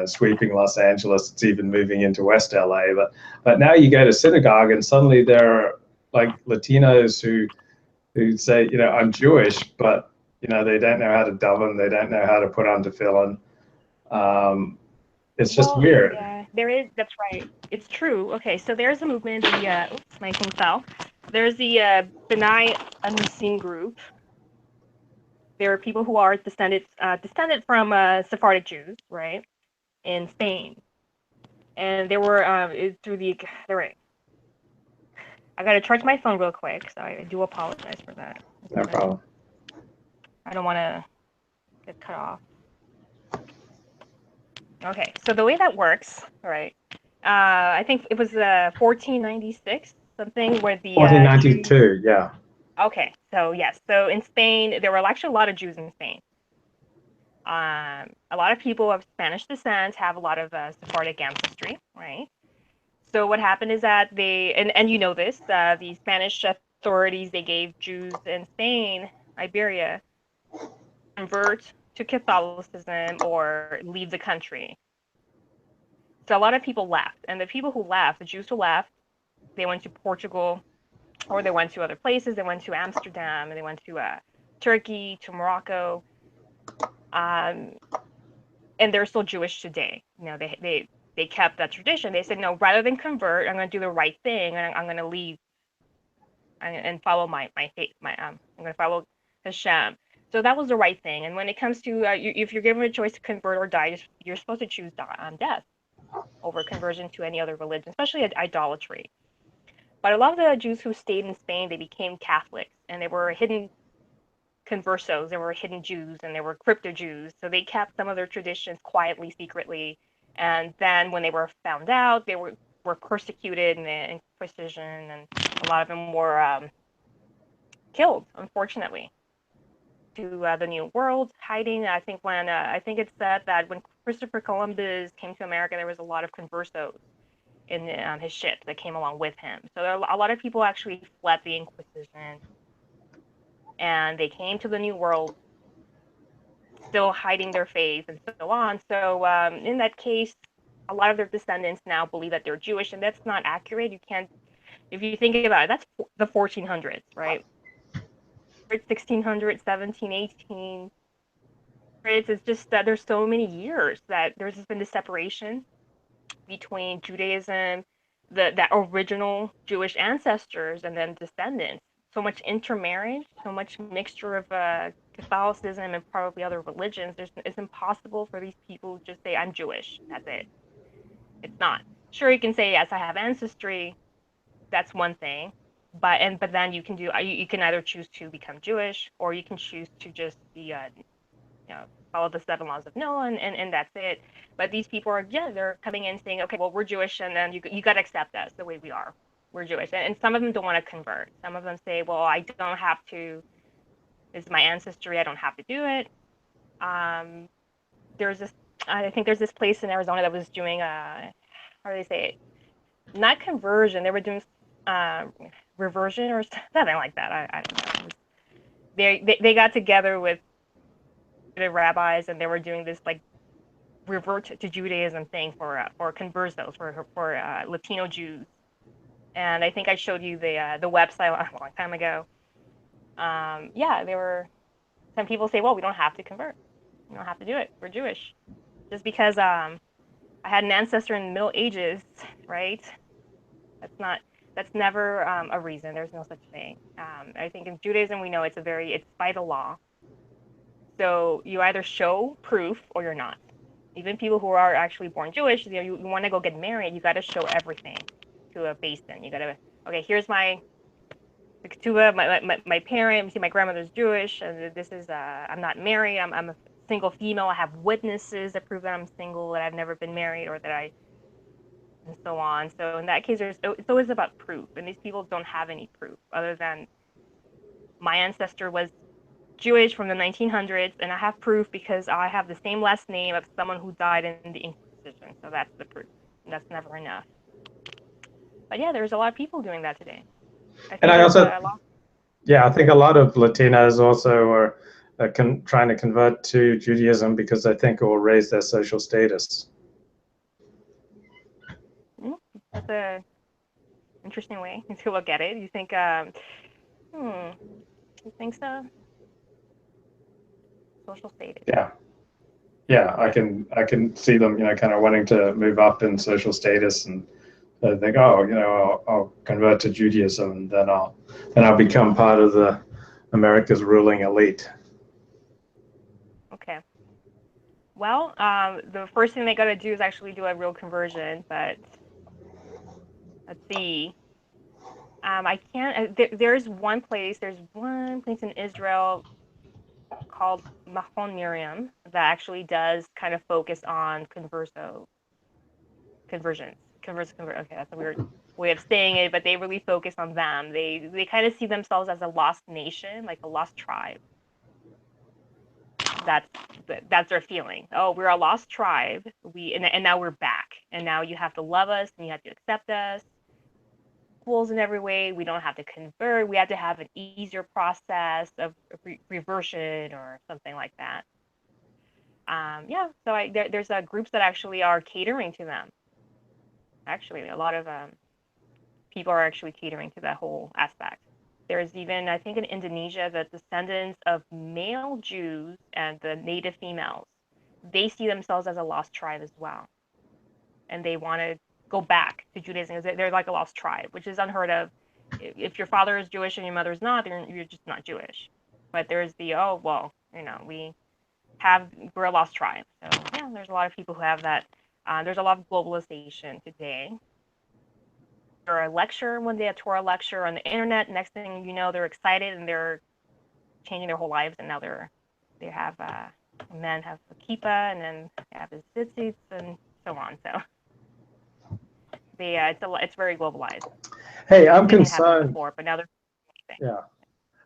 sweeping Los Angeles. It's even moving into West LA. But now you go to synagogue and suddenly there are like Latinos who say, I'm Jewish, but they don't know how to daven, they don't know how to put on tefillin. It's just weird. Yeah, there is. That's right. It's true. Okay, so there's a movement. Oops, my thing fell. There's the B'nai Anusim group. There are people who are descended from Sephardic Jews, right, in Spain, and they were through the. They're right. I gotta charge my phone real quick, so I do apologize for that. No problem. I don't want to get cut off. Okay, so the way that works, all right, I think it was 1496, something where the 1492, yeah. Okay, so yes, so in Spain, there were actually a lot of Jews in Spain. A lot of people of Spanish descent have a lot of Sephardic ancestry, right? So what happened is that and you know this, the Spanish authorities, they gave Jews in Spain, Iberia, convert to Catholicism or leave the country. So a lot of people left, and the people who left, the Jews who left, they went to Portugal, or they went to other places. They went to Amsterdam, and they went to Turkey, to Morocco, and they're still Jewish today. They kept that tradition. They said, no, rather than convert, I'm going to do the right thing, and I'm going to leave and follow my faith. I'm going to follow Hashem. So that was the right thing. And when it comes to if you're given a choice to convert or die, you're supposed to choose death over conversion to any other religion, especially idolatry. But a lot of the Jews who stayed in Spain, they became Catholics, and they were hidden conversos, they were hidden Jews, and they were crypto Jews. So they kept some of their traditions quietly, secretly, And then when they were found out, they were persecuted in the Inquisition, and a lot of them were killed, unfortunately, to the New World, hiding. I think it's said that when Christopher Columbus came to America, there was a lot of conversos in his ship that came along with him. So there are a lot of people actually fled the Inquisition, and they came to the New World, still hiding their faith and so on. So in that case, a lot of their descendants now believe that they're Jewish, and that's not accurate. You can't, if you think about it, that's the 1400s, right? 1600, 17, 18. It's just that there's so many years that there's just been this separation between Judaism, that original Jewish ancestors, and then descendants. So much intermarriage, so much mixture of Catholicism and probably other religions. It's impossible for these people to just say, I'm Jewish. That's it. It's not. Sure, you can say, yes, I have ancestry. That's one thing. But then you can either choose to become Jewish, or you can choose to just be follow the 7 laws of Noah, and that's it. But these people are, they're coming in saying, okay, well, we're Jewish, and then you got to accept us the way we are. We're Jewish. And some of them don't want to convert. Some of them say, well, I don't have to, this is my ancestry, I don't have to do it. There's this, I think there's this place in Arizona that was doing how do they say it? Not conversion, they were doing reversion or something like that. I don't know. They got together with the rabbis, and they were doing this like revert to Judaism thing for conversos, for Latino Jews. And I think I showed you the website a long time ago. There were some people say, well, we don't have to convert, we don't have to do it, we're Jewish. Just because I had an ancestor in the Middle Ages, right? That's never a reason. There's no such thing. I think in Judaism we know it's by the law. So you either show proof or you're not. Even people who are actually born Jewish, you want to go get married, you got to show everything to a basin. You got to, okay, here's my ketubah, my parent, see, my grandmother's Jewish, and this is, I'm not married, I'm a single female, I have witnesses that prove that I'm single, that I've never been married, or and so on. So in that case, it's always about proof, and these people don't have any proof other than my ancestor was Jewish from the 1900s, and I have proof because I have the same last name of someone who died in the Inquisition. So that's the proof. And that's never enough. But yeah, there's a lot of people doing that today. And I also, I think a lot of Latinas also are trying to convert to Judaism because they think it will raise their social status. That's a interesting way to look at it. You think, you think so? Social status. Yeah, I can see them, kind of wanting to move up in social status, and they think, oh, I'll convert to Judaism, and then I'll become part of the America's ruling elite. Okay. Well, the first thing they got to do is actually do a real conversion, but let's see. I can't. There's one place in Israel called Mahon Miriam that actually does kind of focus on conversions. Okay, that's a weird way of saying it, but they really focus on them. They kind of see themselves as a lost nation, like a lost tribe. That's their feeling. Oh, we're a lost tribe. And now we're back, and now you have to love us and you have to accept us. Equals in every way. We don't have to convert. We have to have an easier process of reversion or something like that. So there's groups that actually are catering to them. Actually, a lot of people are actually catering to that whole aspect. There's even, I think in Indonesia, the descendants of male Jews and the native females, they see themselves as a lost tribe as well. And they want to go back to Judaism. They're like a lost tribe, which is unheard of. If your father is Jewish and your mother's not, then you're just not Jewish. But there's we're a lost tribe. So yeah, there's a lot of people who have that. There's a lot of globalization today. Or a lecture one day, a Torah lecture on the internet. Next thing you know, they're excited and they're changing their whole lives, and now men have a kippah, and then they have his tzitzits, and so on. So it's very globalized. Hey, I'm It didn't happen concerned. before, but now they're Yeah,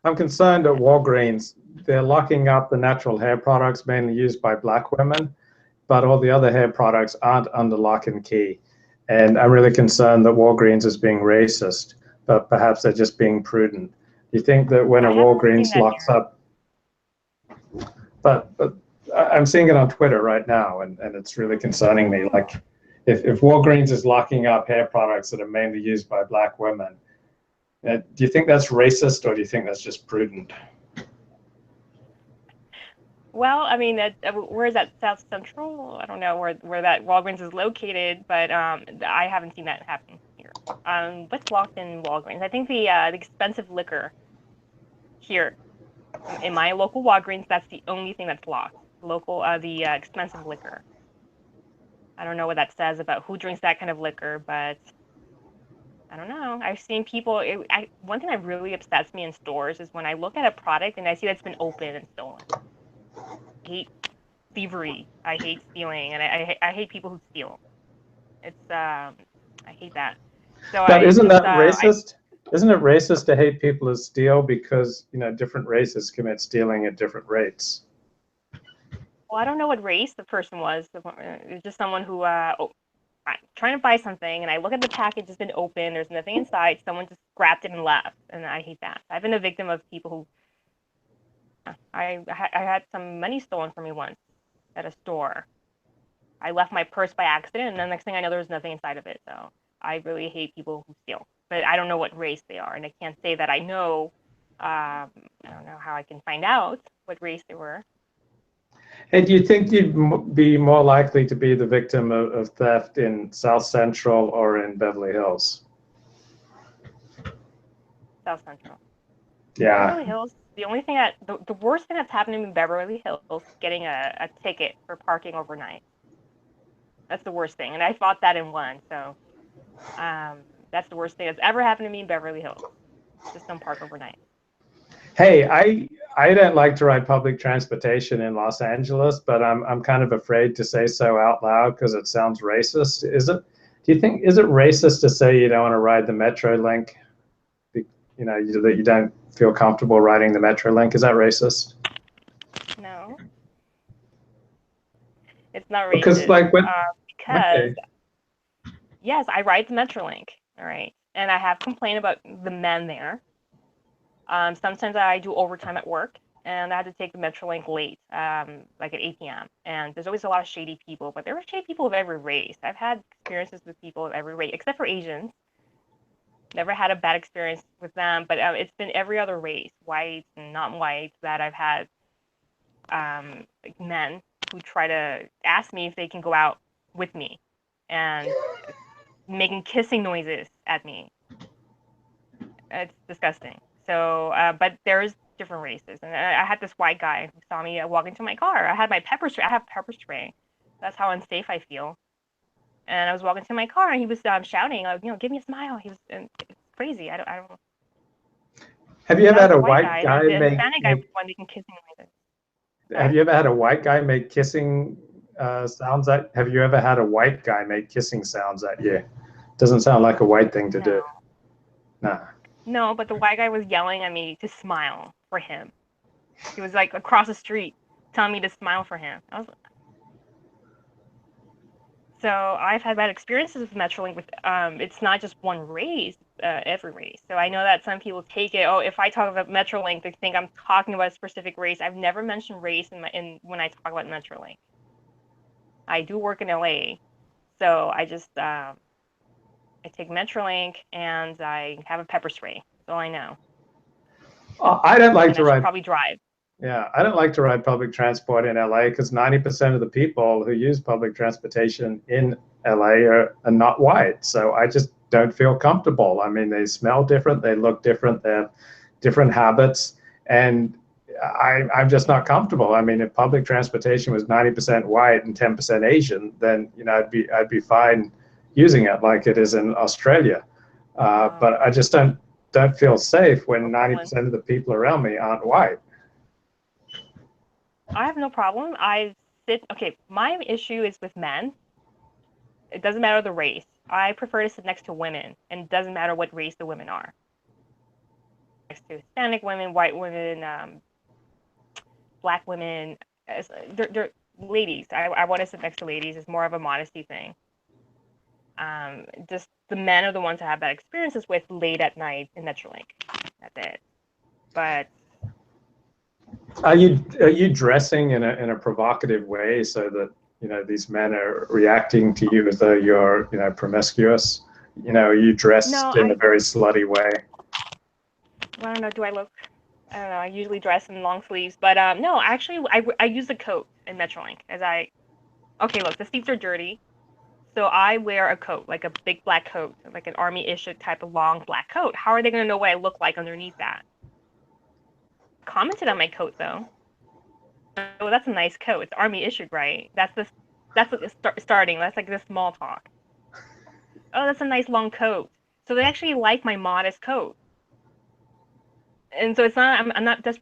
I'm concerned at Walgreens. They're locking up the natural hair products mainly used by Black women, but all the other hair products aren't under lock and key. And I'm really concerned that Walgreens is being racist, but perhaps they're just being prudent. Do you think that when a I haven't seen Walgreens that locks here. up, but I'm seeing it on Twitter right now, and it's really concerning me. Like, if Walgreens is locking up hair products that are mainly used by Black women, do you think that's racist, or do you think that's just prudent? Well, I mean, where is that? South Central? I don't know where that Walgreens is located, but I haven't seen that happen here. What's locked in Walgreens? I think the expensive liquor here in my local Walgreens. That's the only thing that's locked. The expensive liquor. I don't know what that says about who drinks that kind of liquor, but I don't know. I've seen people. One thing that really upsets me in stores is when I look at a product and I see that's been opened and stolen. I hate thievery. I hate stealing, and I hate people who steal. I hate that. So But I isn't just that racist? Isn't it racist to hate people who steal because, different races commit stealing at different rates? well, I don't know what race the person was. It's just someone who I'm trying to buy something, and I look at the package, it's been open, there's nothing inside. Someone just grabbed it and left, and I hate that. I've been a victim of people who I had some money stolen from me once at a store. I left my purse by accident, and the next thing I know, there was nothing inside of it. So I really hate people who steal, but I don't know what race they are, and I can't say that I know. I don't know how I can find out what race they were. And do you think you'd be more likely to be the victim of theft in South Central or in Beverly Hills? South Central. Yeah. Beverly Hills. The only thing the worst thing that's happened to me in Beverly Hills is getting a ticket for parking overnight. That's the worst thing, and I fought that and won. So that's the worst thing that's ever happened to me in Beverly Hills. Just don't park overnight. Hey, I don't like to ride public transportation in Los Angeles, but I'm kind of afraid to say so out loud because it sounds racist. Is it racist to say you don't want to ride the Metrolink? That you don't feel comfortable riding the Metrolink? Is that racist? No, it's not Because racist. okay. Yes, I ride the Metrolink. All right, and I have complained about the men there. Sometimes I do overtime at work, and I had to take the Metrolink late, like at 8 p.m. And there's always a lot of shady people, but there are shady people of every race. I've had experiences with people of every race, except for Asians. Never had a bad experience with them, but it's been every other race, white and non-white, that I've had like men who try to ask me if they can go out with me and making kissing noises at me. It's disgusting. So, but there's different races, and I had this white guy who saw me walk into my car. I had my pepper spray. I have pepper spray. That's how unsafe I feel. And I was walking to my car, and he was shouting, give me a smile. He was it's crazy. I don't. Have you ever That was had a a white white guy. guy The make, Hispanic guy was one making kissing noises. have you ever had a white guy make kissing sounds at? Have you ever had a white guy make kissing sounds at you? Doesn't sound like a white thing to do. Nah. No, but the white guy was yelling at me to smile for him. He was like across the street telling me to smile for him. So I've had bad experiences with Metrolink. With it's not just one race, every race. So I know that some people take it. Oh, if I talk about Metrolink, they think I'm talking about a specific race. I've never mentioned race when I talk about Metrolink. I do work in LA, so I just I take Metrolink and I have a pepper spray. That's all I know. I don't like and to I should ride. probably drive. Yeah, I don't like to ride public transport in LA because 90% of the people who use public transportation in LA are not white. So I just don't feel comfortable. I mean, they smell different, they look different, they have different habits, and I'm just not comfortable. I mean, if public transportation was 90% white and 10% Asian, then I'd be fine using it like it is in Australia. But I just don't feel safe when 90% of the people around me aren't white. I have no problem. Okay, my issue is with men. It doesn't matter the race. I prefer to sit next to women, and it doesn't matter what race the women are. Next to Hispanic women, white women, black women, they're ladies. I want to sit next to ladies. It's more of a modesty thing. Just the men are the ones I have bad experiences with late at night in Metrolink. That's it. But are you dressing in a provocative way so that these men are reacting to you as though you're promiscuous? Are you dressed in a very slutty way? I don't know. Do I look? I don't know. I usually dress in long sleeves, but no. Actually, I use a coat in Metrolink Okay, look, the seats are dirty. So I wear a coat, like a big black coat, like an army issued type of long black coat. How are they going to know what I look like underneath that? Commented on my coat though. Oh, that's a nice coat. It's army issued, right? That's what it's starting. That's like the small talk. Oh, that's a nice long coat. So they actually like my modest coat. And so it's not. I'm not just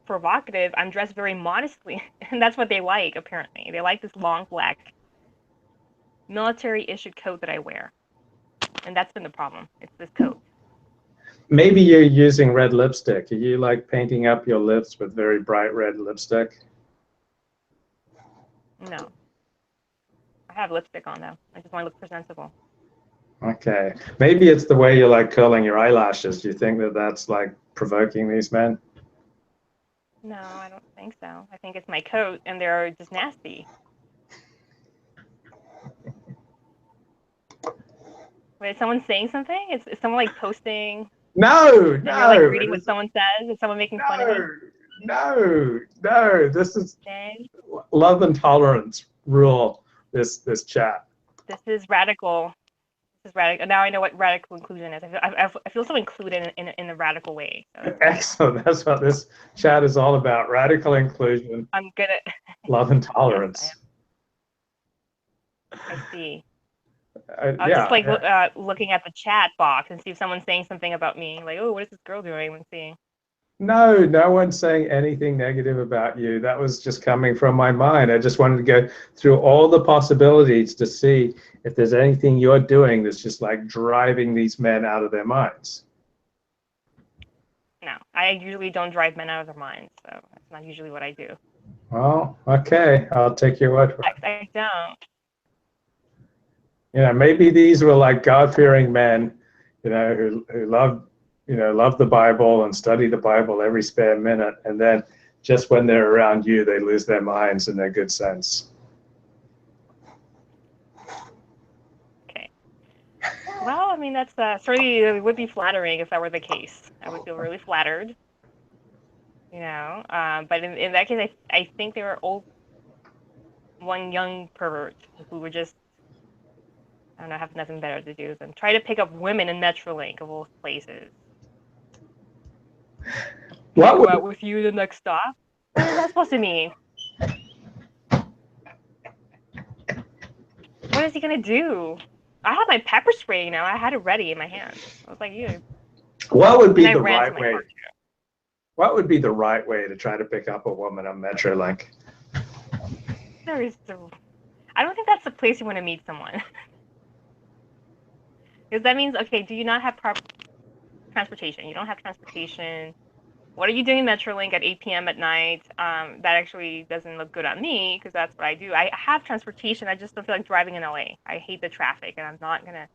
provocative. I'm dressed very modestly, and that's what they like. Apparently, they like this long black military issued coat that I wear, and that's been the problem. It's this coat. Maybe you're using red lipstick. Are you like painting up your lips with very bright red lipstick? No. I have lipstick on though. I just want to look presentable. Okay. Maybe it's the way you're like curling your eyelashes. Do you think that that's like provoking these men? No, I don't think so. I think it's my coat and they're just nasty. Wait, is someone saying something? Is someone like posting? No. You're like reading what someone says? Is someone making fun of me? No. This is love and tolerance rule this chat. This is radical. This is radical. Now I know what radical inclusion is. I feel so included in a radical way. So. Excellent. That's what this chat is all about. Radical inclusion. I'm good at love and tolerance. Yes, I see. Just like yeah. looking at the chat box and see if someone's saying something about me. Like, oh, what is this girl doing? Let's see. No one's saying anything negative about you. That was just coming from my mind. I just wanted to go through all the possibilities to see if there's anything you're doing that's just like driving these men out of their minds. No, I usually don't drive men out of their minds, so that's not usually what I do. Well, okay, I'll take your word for it. I don't. Maybe these were like God-fearing men, who love the Bible and study the Bible every spare minute, and then just when they're around you, they lose their minds and their good sense. Okay. Well, I mean, that's certainly it would be flattering if that were the case. I would feel really flattered. But in that case, I think they were one young pervert who would just, I don't know, have nothing better to do than try to pick up women in Metrolink of all places. What would go out with you the next stop? What is that supposed to mean? What is he gonna do? I have my pepper spray now. I had it ready in my hand. I was like, you. What would be the right way? What would be the right way to try to pick up a woman on Metrolink? I don't think that's the place you want to meet someone. Because that means, okay, do you not have proper transportation? You don't have transportation. What are you doing in Metrolink at 8 p.m. at night? That actually doesn't look good on me because that's what I do. I have transportation. I just don't feel like driving in LA. I hate the traffic, and I'm not going to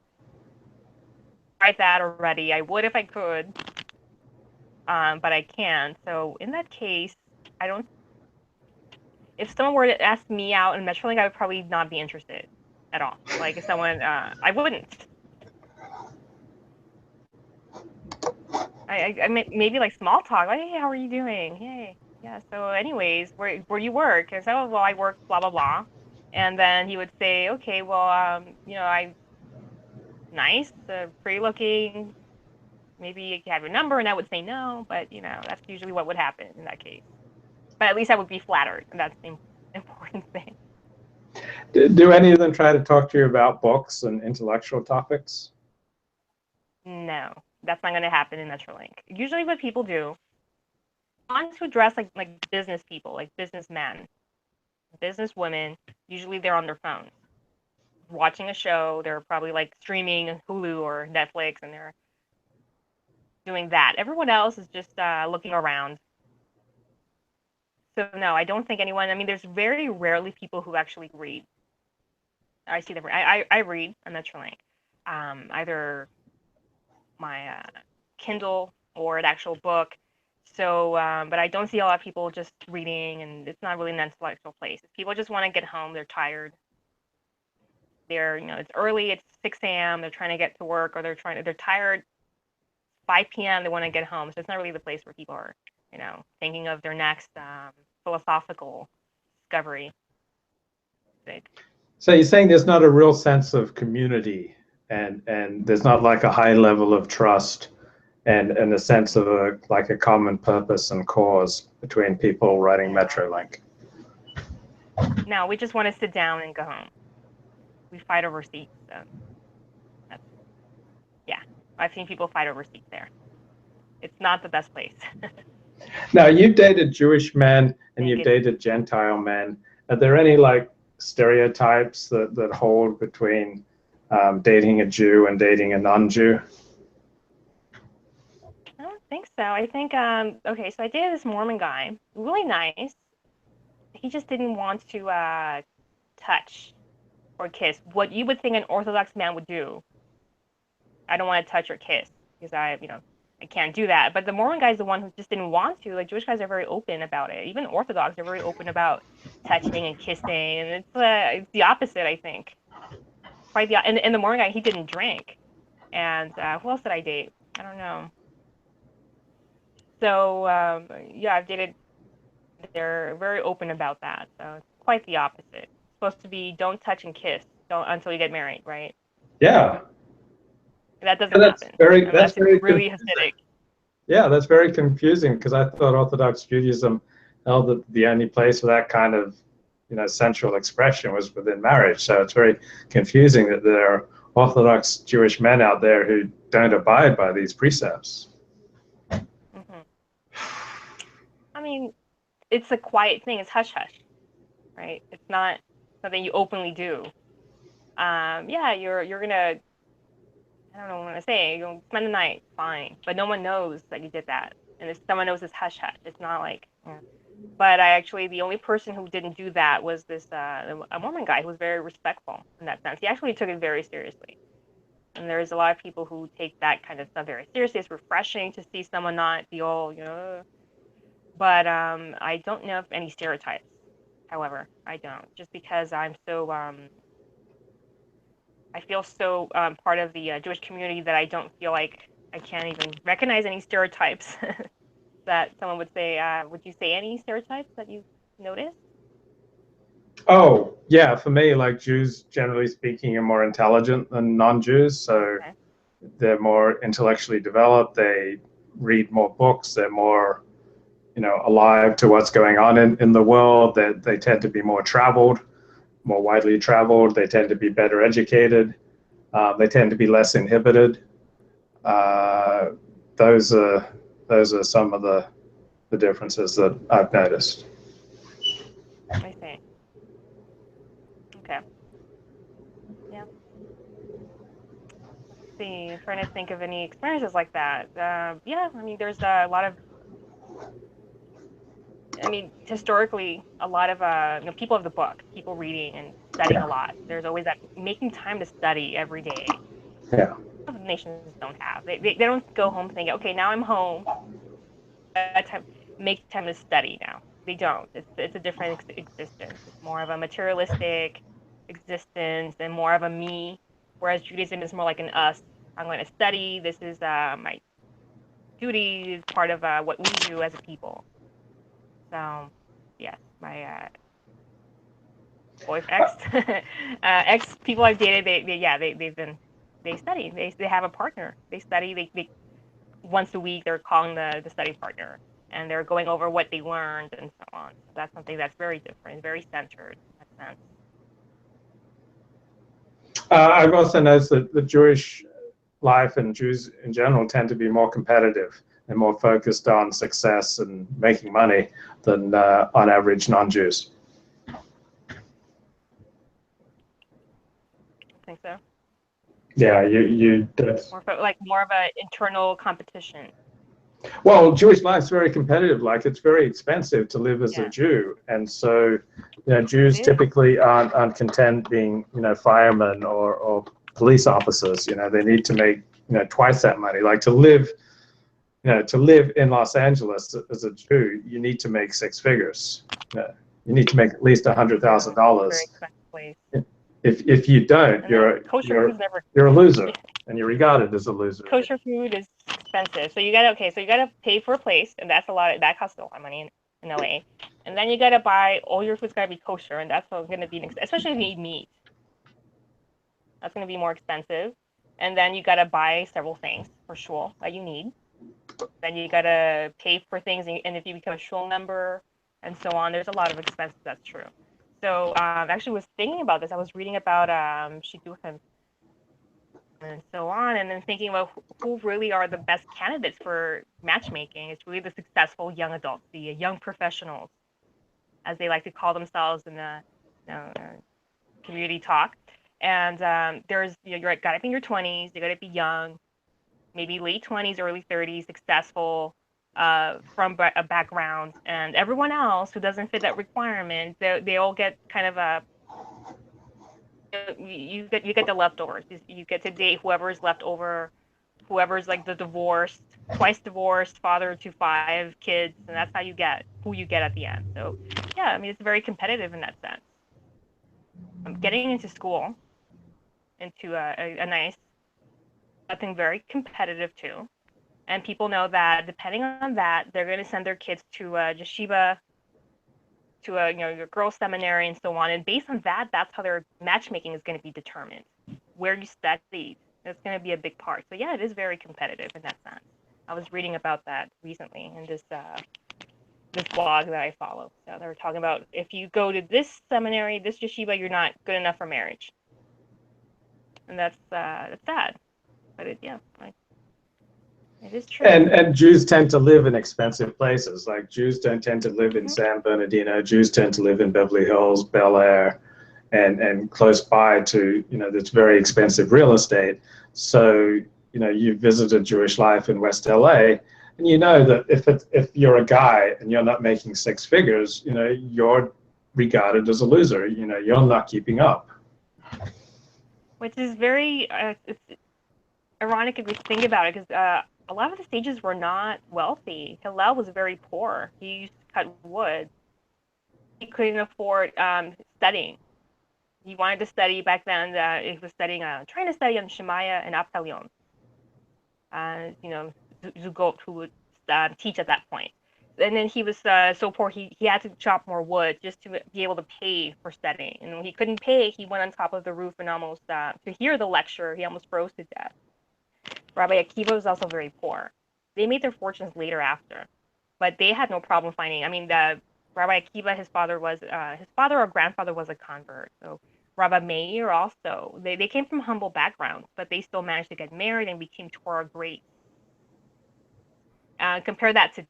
drive that already. I would if I could, but I can't. So in that case, I don't. If someone were to ask me out in Metrolink, I would probably not be interested at all. Like if someone, I wouldn't. I maybe like small talk, like, hey, how are you doing? Hey, yeah. So, anyways, where do you work? And so, well, I work blah blah blah, and then he would say, okay, well, I nice, pretty looking. Maybe you have your number, and I would say no, but that's usually what would happen in that case. But at least I would be flattered, and that's the important thing. Do any of them try to talk to you about books and intellectual topics? No. That's not going to happen in Metrolink. Usually what people do, ones who dress like business people, like businessmen, businesswomen, usually they're on their phones. watching a show. They're probably like streaming Hulu or Netflix, and they're doing that. Everyone else is just looking around. So no, I don't think anyone. I mean, there's very rarely people who actually read. I see them. I read on Metrolink, either my Kindle or an actual book. So, but I don't see a lot of people just reading, and it's not really an intellectual place. If people just want to get home, they're tired. They're, it's early. It's 6 a.m. They're trying to get to work, or they're tired. 5 p.m. They want to get home. So it's not really the place where people are, thinking of their next philosophical discovery. So you're saying there's not a real sense of community, and there's not like a high level of trust and a sense of a common purpose and cause between people writing Metrolink. No, we just want to sit down and go home. We fight over seats. So yeah, I've seen people fight over seats there. It's not the best place. Now, you've dated Jewish men and you've dated Gentile men. Are there any stereotypes that hold between dating a Jew and dating a non-Jew? I don't think so. I think, okay, so I dated this Mormon guy, really nice. He just didn't want to touch or kiss. What you would think an Orthodox man would do. I don't want to touch or kiss because I can't do that. But the Mormon guy is the one who just didn't want to. Like, Jewish guys are very open about it. Even Orthodox are very open about touching and kissing. And it's the opposite, I think. Quite the and the Mormon guy, he didn't drink. And who else did I date? I don't know. So yeah, I've dated. They're very open about that. So it's quite the opposite. It's supposed to be don't touch and kiss until you get married, right? Yeah. That doesn't happen. That's very really Hasidic. Yeah, that's very confusing because I thought Orthodox Judaism held that the only place for that kind of sensual expression was within marriage. So it's very confusing that there are Orthodox Jewish men out there who don't abide by these precepts. Mm-hmm. I mean, it's a quiet thing. It's hush hush, right? It's not something you openly do. Yeah, you're gonna. I don't know what to say. You'll spend the night, fine, but no one knows that you did that, and if someone knows, it's hush hush. It's not like. But the only person who didn't do that was this a Mormon guy who was very respectful in that sense. He actually took it very seriously, and there's a lot of people who take that kind of stuff very seriously. It's refreshing to see someone not be all But I don't know of any stereotypes. However, I don't, just because I'm so I feel so part of the Jewish community that I don't feel like I can't even recognize any stereotypes that someone would say. Would you say any stereotypes that you've noticed? Oh, yeah. For me, Jews, generally speaking, are more intelligent than non-Jews. So they're more intellectually developed. They read more books. They're more, alive to what's going on in the world. They tend to be more traveled. More widely traveled, they tend to be better educated, they tend to be less inhibited. Those are some of the differences that I've noticed. I see. Okay. Yeah. Let's see. I'm trying to think of any experiences like that. Yeah, I mean, there's a lot of. I mean, historically, a lot of people of the book, people reading and studying a lot. There's always that making time to study every day. Yeah. Nations don't have. They don't go home thinking, okay, now I'm home. Make time to study now. They don't. It's a different existence. It's more of a materialistic existence and more of a me. Whereas Judaism is more like an us. I'm going to study. This is my duty. Is part of what we do as a people. So, yes, my ex people I've dated, they study. They have a partner. They study. They once a week they're calling the study partner, and they're going over what they learned and so on. So that's something that's very different, very centered in that sense. I've also noticed that the Jewish life and Jews in general tend to be more competitive and more focused on success and making money than on average non-Jews. Yeah, you that's Or like more of an internal competition. well, Jewish life's very competitive. Like it's very expensive to live as a Yeah, Jew, and so it Jews is. typically aren't content being firemen or police officers. They need to make twice that money. Like to live in Los Angeles as a Jew, you need to make six figures. You need to make at least You do. It's a very $100,000. expensive place. If you don't, And then kosher food's never. you're a loser, and you're regarded as a loser. Kosher food is expensive. So you gotta So you gotta pay for a place, and that's a lot. That costs a lot of money in LA. And then you gotta buy all your food's gotta be kosher, and that's gonna be especially if you eat meat. That's gonna be more expensive. And then you gotta buy several things for shul that you need. Then you gotta pay for things, and if you become a shul member and so on, there's a lot of expenses. That's true. So actually was thinking about this. I was reading about shidduchim and so on, and then thinking about who really are the best candidates for matchmaking. It's really the successful young adults, the young professionals, as they like to call themselves in the community talk. And there's you're got to be in your 20s. You got to be young, maybe late 20s, early 30s, successful from a background, and everyone else who doesn't fit that requirement, they all get kind of a you get the leftovers. You get to date whoever's left over, whoever's like the twice divorced, father to 5 kids, and that's how you get who you get at the end. So yeah, I mean it's very competitive in that sense. I'm getting into school, into a nice, something very competitive too. And people know that depending on that, they're going to send their kids to yeshiva, to a your girls' seminary, and so on. And based on that, that's how their matchmaking is going to be determined. Where you studied, that's going to be a big part. So yeah, it is very competitive in that sense. I was reading about that recently in this blog that I follow. So they were talking about if you go to this seminary, this yeshiva, you're not good enough for marriage, and that's sad. But it is true. And Jews tend to live in expensive places. Like Jews don't tend to live in Mm-hmm. San Bernardino. Jews tend to live in Beverly Hills, Bel Air, and close by to this very expensive real estate. So you visited Jewish life in West LA, and you know that if you're a guy and you're not making six figures, you're regarded as a loser. You're not keeping up. Which is very it's ironic if you think about it, because a lot of the sages were not wealthy. Hillel was very poor. He used to cut wood. He couldn't afford studying. He wanted to study back then. He was studying, trying to study on Shemaiah and Abtalion. Zugot, who would teach at that point. And then he was so poor, he had to chop more wood just to be able to pay for studying. And when he couldn't pay, he went on top of the roof and almost, to hear the lecture, he almost froze to death. Rabbi Akiva was also very poor. They made their fortunes later after, but they had no problem finding. I mean, Rabbi Akiva, his father or grandfather was a convert. So Rabbi Meir also, they came from humble backgrounds, but they still managed to get married and became Torah greats. Compare that to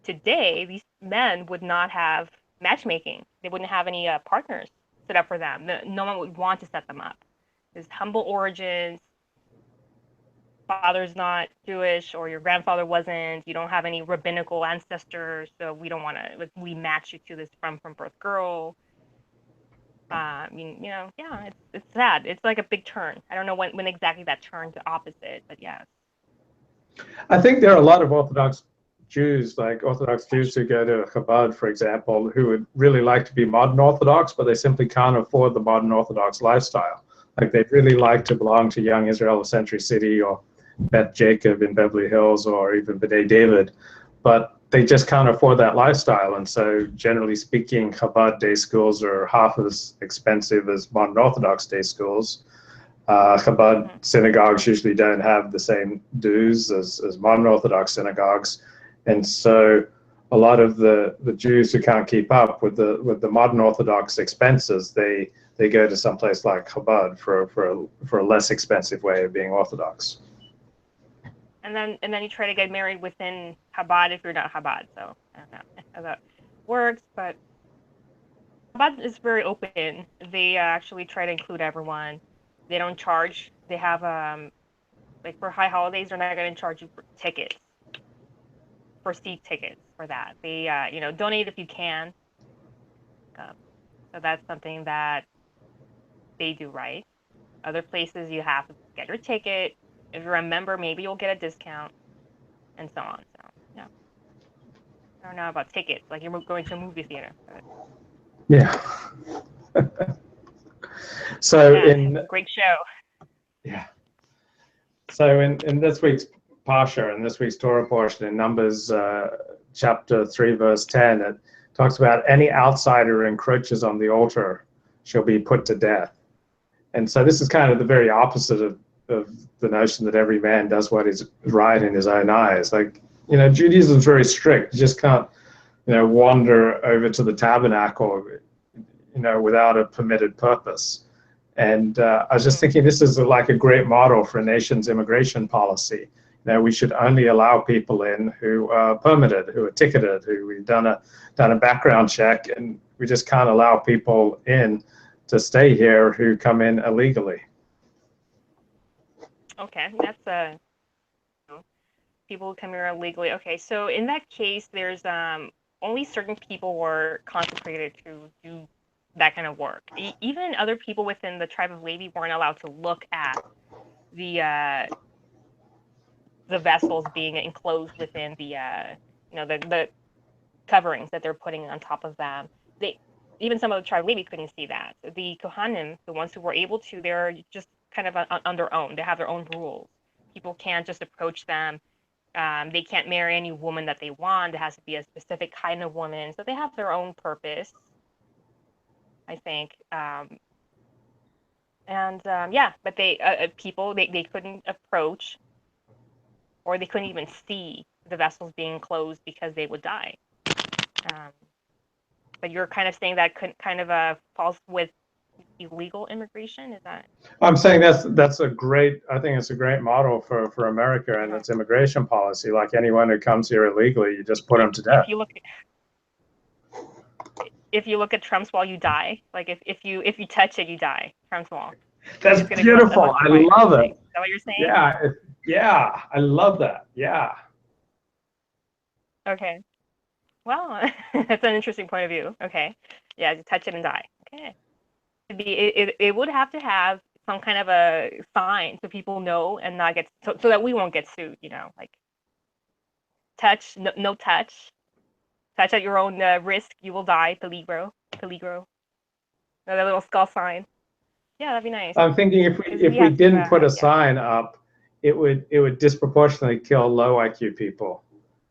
today, these men would not have matchmaking. They wouldn't have any partners set up for them. No one would want to set them up. There's humble origins. Father's not Jewish, or your grandfather wasn't. You don't have any rabbinical ancestors, so we don't want to. We match you to this from birth girl. It's sad. It's like a big turn. I don't know when exactly that turned to opposite, but yeah. I think there are a lot of Orthodox Jews, like Orthodox Jews who go to Chabad, for example, who would really like to be modern Orthodox, but they simply can't afford the modern Orthodox lifestyle. Like they'd really like to belong to Young Israel of Century City or Beth Jacob in Beverly Hills or even B'nai David, but they just can't afford that lifestyle. And so generally speaking, Chabad day schools are half as expensive as modern Orthodox day schools. Chabad synagogues usually don't have the same dues as modern Orthodox synagogues. And so a lot of the Jews who can't keep up with the modern Orthodox expenses, they go to someplace like Chabad for a less expensive way of being Orthodox. And then you try to get married within Chabad if you're not Chabad. So I don't know how that works, but Chabad is very open. They actually try to include everyone. They don't charge they have like for high holidays, they're not going to charge you for tickets, for seat tickets for that. They donate if you can. Um, so that's something that they do right. Other places you have to get your ticket. If you're a member, maybe you'll get a discount, and so on. So yeah, I don't know about tickets. Like you're going to a movie theater. But, Yeah. So yeah, it's a great show. yeah. So in this week's Parsha, in this week's Torah portion, in Numbers chapter 3, verse 10, it talks about any outsider who encroaches on the altar shall be put to death. And so this is kind of the very opposite of the notion that every man does what is right in his own eyes. Like, Judaism is very strict. You just can't, wander over to the tabernacle, without a permitted purpose. And I was just thinking this is like a great model for a nation's immigration policy. We should only allow people in who are permitted, who are ticketed, who we've done a background check, and we just can't allow people in to stay here who come in illegally. Okay, that's people who come here illegally. Okay, so in that case, there's only certain people were consecrated to do that kind of work. Even other people within the tribe of Levi weren't allowed to look at the vessels being enclosed within the coverings that they're putting on top of them. Even some of the tribe of Levi couldn't see that. The Kohanim, the ones who were able to, they're just kind of on their own. They have their own rules. People can't just approach them. They can't marry any woman that they want. It has to be a specific kind of woman. So they have their own purpose, I think. But they couldn't approach, or they couldn't even see the vessels being closed because they would die. But you're kind of saying that kind of falls with illegal immigration, is that? I'm saying that's a great. I think it's a great model for America and its immigration policy. Like anyone who comes here illegally, you just put them to death. If you look at Trump's wall, you die. Like if you touch it, you die. Trump's wall. That's beautiful. I love it. Is that what you're saying? Yeah, I love that. Yeah. Okay. Well, that's an interesting point of view. Okay. Yeah, you touch it and die. Okay. It would have to have some kind of a sign so people know and not get so that we won't get sued. Like touch, no touch. Touch at your own risk, you will die. Peligro. That little skull sign. Yeah, that'd be nice. I'm thinking if we didn't put a sign up, it would disproportionately kill low IQ people,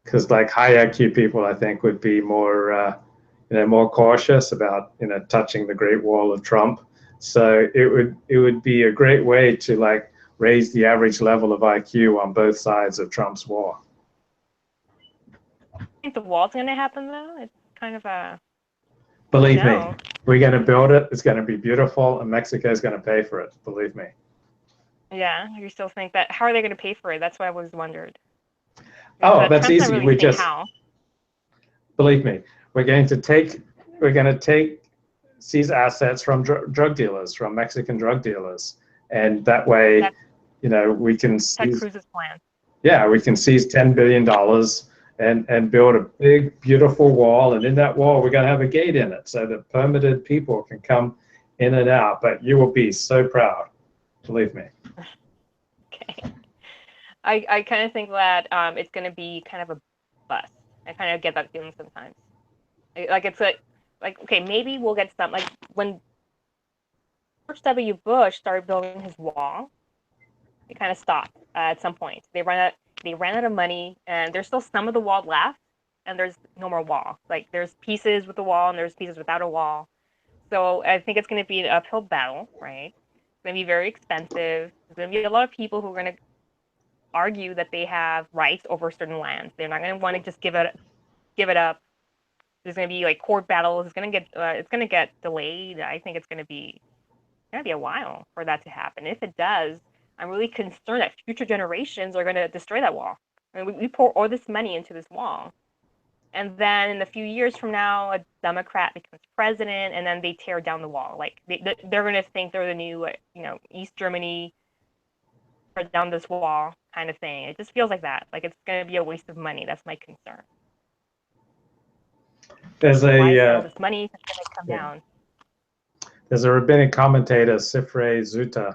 because like high IQ people, I think, would be more more cautious about touching the Great Wall of Trump. So it would be a great way to like raise the average level of IQ on both sides of Trump's wall. I think the wall's going to happen though. It's kind of a. Believe me, we're going to build it. It's going to be beautiful, and Mexico is going to pay for it. Believe me. Yeah, you still think that? How are they going to pay for it? That's what I was wondered. Oh, that's easy. Really we just how. Believe me. We're going to seize assets from drug dealers, from Mexican drug dealers, and that way, we can seize. Ted Cruz's plan. Yeah, we can seize $10 billion. And build a big, beautiful wall. And in that wall, we're going to have a gate in it so that permitted people can come in and out. But you will be so proud. Believe me. Okay. I kind of think that it's going to be kind of a bust. I kind of get that feeling sometimes. Like it's like okay, maybe we'll get some. Like when George W. Bush started building his wall, it kind of stopped at some point. They ran out of money, and there's still some of the wall left, and there's no more wall. Like there's pieces with the wall, and there's pieces without a wall. So I think it's going to be an uphill battle, right? It's going to be very expensive. There's going to be a lot of people who are going to argue that they have rights over certain lands. They're not going to want to just give it up. There's going to be like court battles. It's going to get delayed. I think it's going to be a while for that to happen. If it does, I'm really concerned that future generations are going to destroy that wall. I mean, we pour all this money into this wall, and then in a few years from now, a Democrat becomes president, and then they tear down the wall. Like they're going to think they're the new, East Germany, down this wall kind of thing. It just feels like that. Like it's going to be a waste of money. That's my concern. There's Why is a all this money going to come down? there's a rabbinic commentator, Sifre Zuta,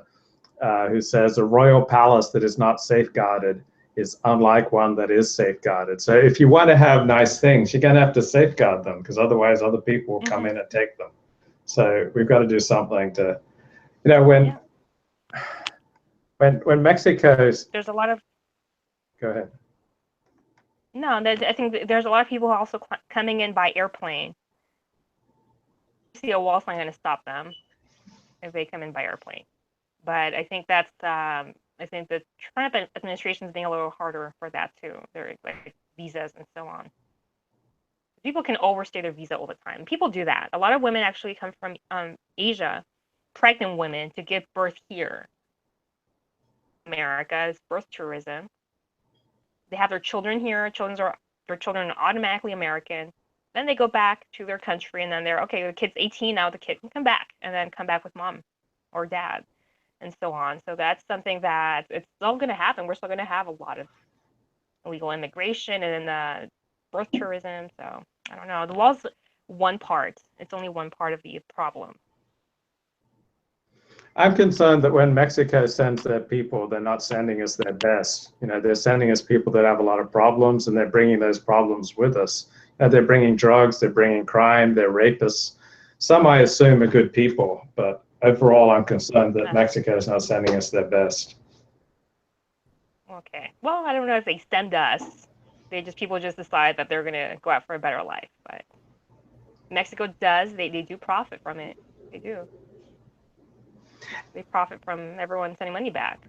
who says a royal palace that is not safeguarded is unlike one that is safeguarded. So if you want to have nice things, you're going to have to safeguard them, because otherwise other people will come in and take them. So we've got to do something to, when Mexico's... There's a lot of... Go ahead. No, I think there's a lot of people also coming in by airplane. See, a wall's not going to stop them if they come in by airplane. But I think that's I think the Trump administration is being a little harder for that too. They're like visas and so on. People can overstay their visa all the time. People do that. A lot of women actually come from Asia, pregnant women, to give birth here. America is birth tourism. They have their children here. Their children are automatically American. Then they go back to their country, and then they're okay. The kid's 18 now. The kid can come back, and then come back with mom or dad, and so on. So that's something that it's still going to happen. We're still going to have a lot of illegal immigration and birth tourism. So I don't know. The law's one part. It's only one part of the problem. I'm concerned that when Mexico sends their people, they're not sending us their best. They're sending us people that have a lot of problems, and they're bringing those problems with us. They're bringing drugs, they're bringing crime, they're rapists. Some, I assume, are good people, but overall, I'm concerned that Mexico is not sending us their best. Okay. Well, I don't know if they send us. People just decide that they're going to go out for a better life. But Mexico does. They do profit from it. They do. They profit from everyone sending money back.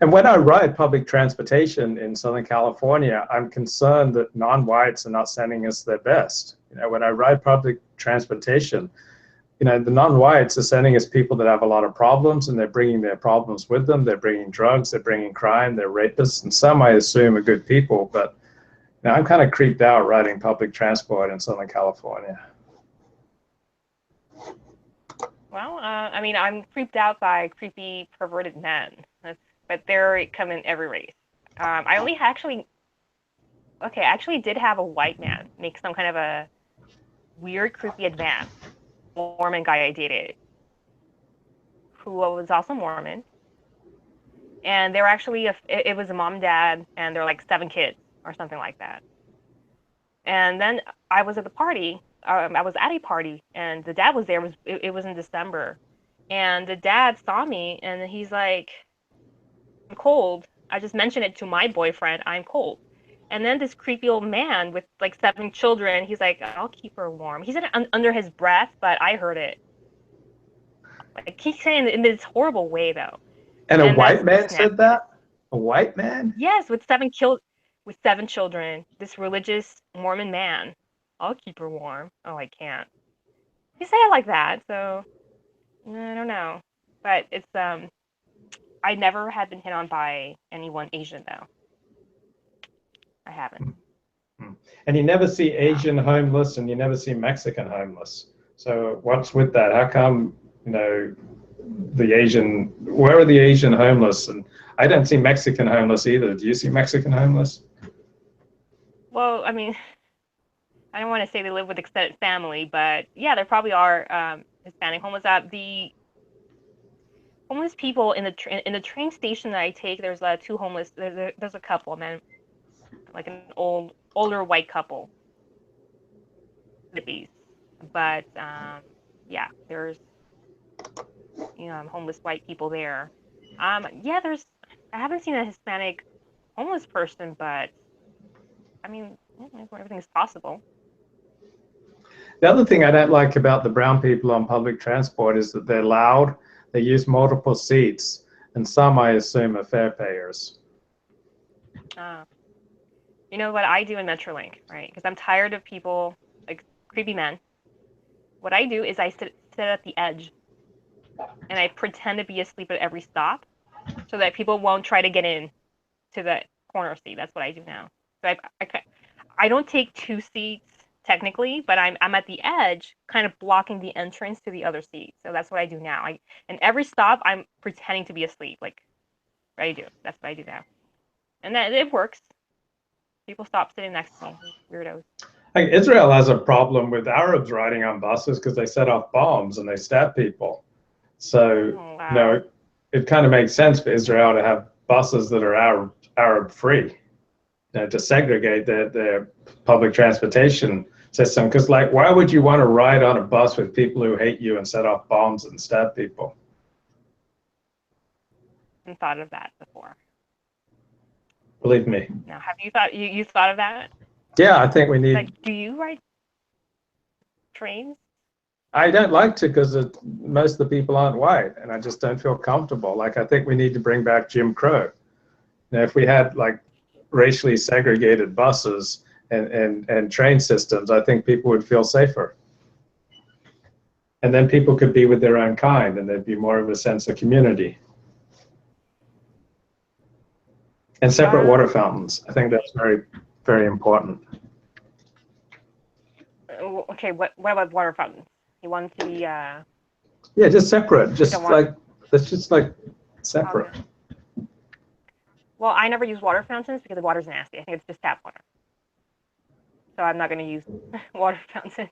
And when I ride public transportation in Southern California, I'm concerned that non-whites are not sending us their best. When I ride public transportation, the non-whites are sending us people that have a lot of problems, and they're bringing their problems with them. They're bringing drugs, they're bringing crime, they're rapists, and some, I assume, are good people. But I'm kind of creeped out riding public transport in Southern California. Well, I mean, I'm creeped out by creepy, perverted men. But they come in every race. I actually did have a white man make some kind of a weird, creepy advance. Mormon guy I dated, who was also Mormon, and they were actually it was a mom, dad, and they're like 7 kids or something like that. And then I was at the party. I was at a party, and the dad was there. It was in December, and the dad saw me, and he's like, "I'm cold." I just mentioned it to my boyfriend. I'm cold. And then this creepy old man with like 7 children, he's like, "I'll keep her warm." He said it under his breath, but I heard it. Like, he's saying it in this horrible way, though. And a white man said that? A white man? Yes, with 7 children. This religious Mormon man. "I'll keep her warm." Oh, I can't. He said it like that, so I don't know. But it's I never had been hit on by anyone Asian, though. I haven't. And you never see Asian homeless, and you never see Mexican homeless. So what's with that? How come, where are the Asian homeless? And I don't see Mexican homeless either. Do you see Mexican homeless? Well, I mean, I don't want to say they live with extended family, but yeah, there probably are Hispanic homeless. The homeless people in the train station that I take, there's 2 homeless. There's a couple, man, like an older white couple. But yeah, there's homeless white people there. Yeah, I haven't seen a Hispanic homeless person, but I mean, everything is possible. The other thing I don't like about the brown people on public transport is that they're loud, they use multiple seats, and some, I assume, are fare payers. You know what I do in Metrolink, right? Because I'm tired of people, like creepy men. What I do is I sit at the edge, and I pretend to be asleep at every stop, so that people won't try to get in to the corner seat. That's what I do now. So I don't take 2 seats technically, but I'm at the edge, kind of blocking the entrance to the other seat. So that's what I do now. And every stop, I'm pretending to be asleep. Like, I do. That's what I do now, and that it works. People stop sitting next to me, weirdos. Like Israel has a problem with Arabs riding on buses because they set off bombs and they stab people. So, Wow. it kind of makes sense for Israel to have buses that are Arab free, to segregate their public transportation system. Because, like, why would you want to ride on a bus with people who hate you and set off bombs and stab people? I haven't thought of that before. Believe me. Now, have you thought of that? Yeah, I think we need. Like, do you ride trains? I don't like to because most of the people aren't white, and I just don't feel comfortable. Like, I think we need to bring back Jim Crow. If we had like racially segregated buses and train systems, I think people would feel safer. And then people could be with their own kind, and there'd be more of a sense of community. And separate water fountains. I think that's very, very important. Okay, what about water fountains? You want the Yeah, just separate. Just like that's just like separate. Okay. Well, I never use water fountains because the water's nasty. I think it's just tap water. So I'm not going to use water fountains.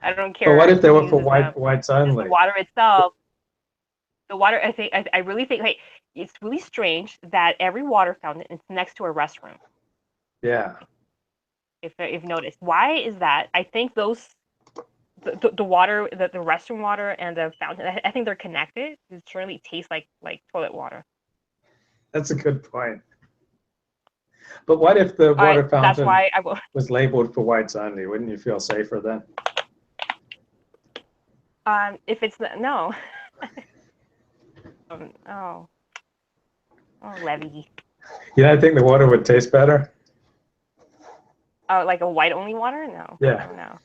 I don't care. But what if they were for whites only? The water itself. The water, I really think, like, it's really strange that every water fountain is next to a restroom. Yeah. If you've noticed, why is that? I think those, the water, the restroom water and the fountain, I think they're connected. It surely tastes like toilet water. That's a good point. But what if the water fountain was labeled for whites only? Wouldn't you feel safer then? If it's no. Oh, Levy. You don't think the water would taste better? Oh, like a white only water? No. Yeah. No.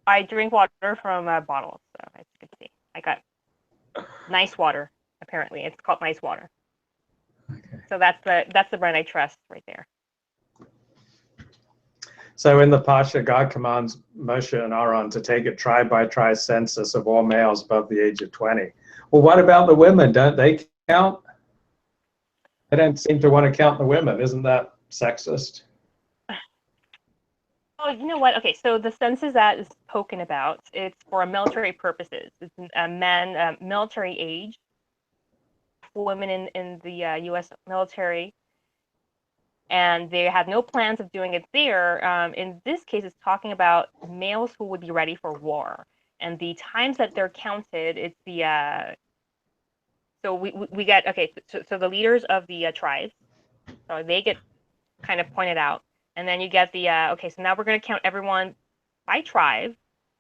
I drink water from bottles, so as you can see, I got nice water. Apparently, it's called nice water. Okay. So that's the brand I trust right there. So in the Parasha, God commands Moshe and Aaron to take a tribe-by-tribe census of all males above the age of 20. Well, what about the women? Don't they count? They don't seem to want to count the women. Isn't that sexist? Oh, you know what? Okay, so the census that is spoken about, it's for military purposes. It's men, military age, women in the U.S. military, and they have no plans of doing it there. In this case, it's talking about males who would be ready for war. And the times that they're counted, it's the so we get, okay, so the leaders of the tribes, so they get kind of pointed out. And then you get the, okay, so now we're going to count everyone by tribe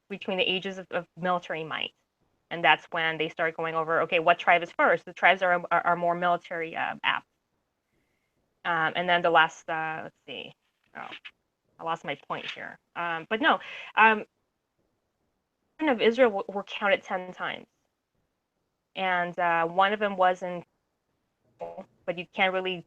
between the ages of military might. And that's when they start going over, okay, what tribe is first? The tribes are more military apt. And then the last, let's see, oh, I lost my point here. But no, of Israel were counted 10 times. And one of them wasn't, but you can't really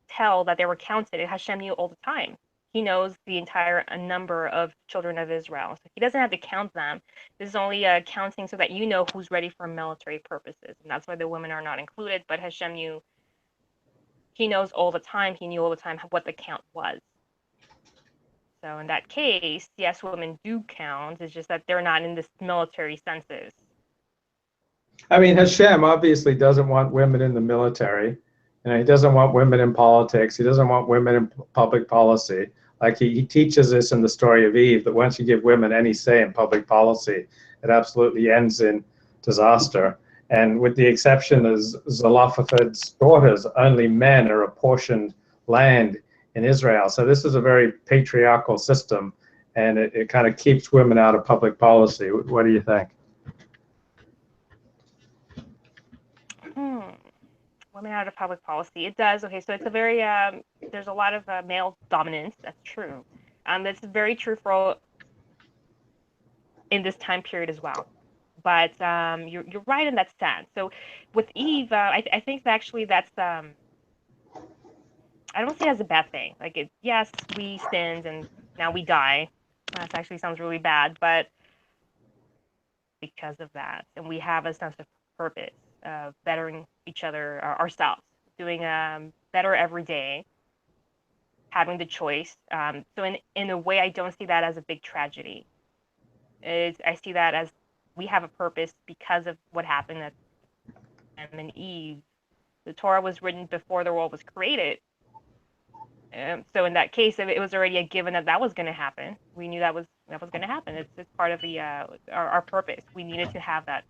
tell that they were counted. Hashem knew all the time. He knows the entire number of children of Israel. So he doesn't have to count them. This is only counting so that you know who's ready for military purposes. And that's why the women are not included. But Hashem knew, he knows all the time. He knew all the time what the count was. So in that case, yes, women do count. It's just that they're not in this military census. I mean, Hashem obviously doesn't want women in the military. He doesn't want women in politics. He doesn't want women in public policy. Like he teaches us in the story of Eve that once you give women any say in public policy, it absolutely ends in disaster. And with the exception of Zelophad's daughters, only men are apportioned land in Israel. So this is a very patriarchal system, and it kind of keeps women out of public policy. What do you think? Women out of public policy. It does. Okay, so it's a very, there's a lot of male dominance. That's true. That's very true for in this time period as well. But you're right in that sense. So with Eve, I think actually that's, I don't see it as a bad thing. Like, yes, we sinned and now we die. That actually sounds really bad, but because of that, and we have a sense of purpose. bettering each other, ourselves, doing better every day, having the choice. So in a way, I don't see that as a big tragedy. I see that as we have a purpose because of what happened at Adam and Eve. The Torah was written before the world was created. So in that case, it was already a given that was going to happen. We knew that was going to happen. It's part of the our purpose. We needed to have that.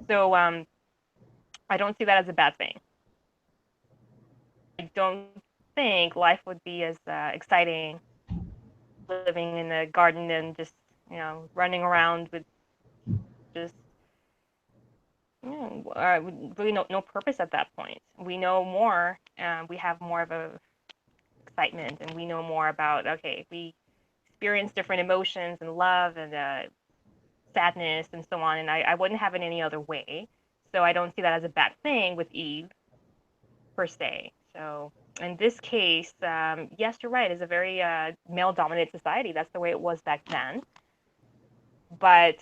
So I don't see that as a bad thing. I don't think life would be as exciting living in a garden and just running around with just really no purpose at that point. We know more, we have more of a excitement, and we know more about, okay, we experience different emotions and love and sadness and so on, and I wouldn't have it any other way. So I don't see that as a bad thing with Eve per se. So in this case, yes, you're right, it's a very male-dominated society. That's the way it was back then. But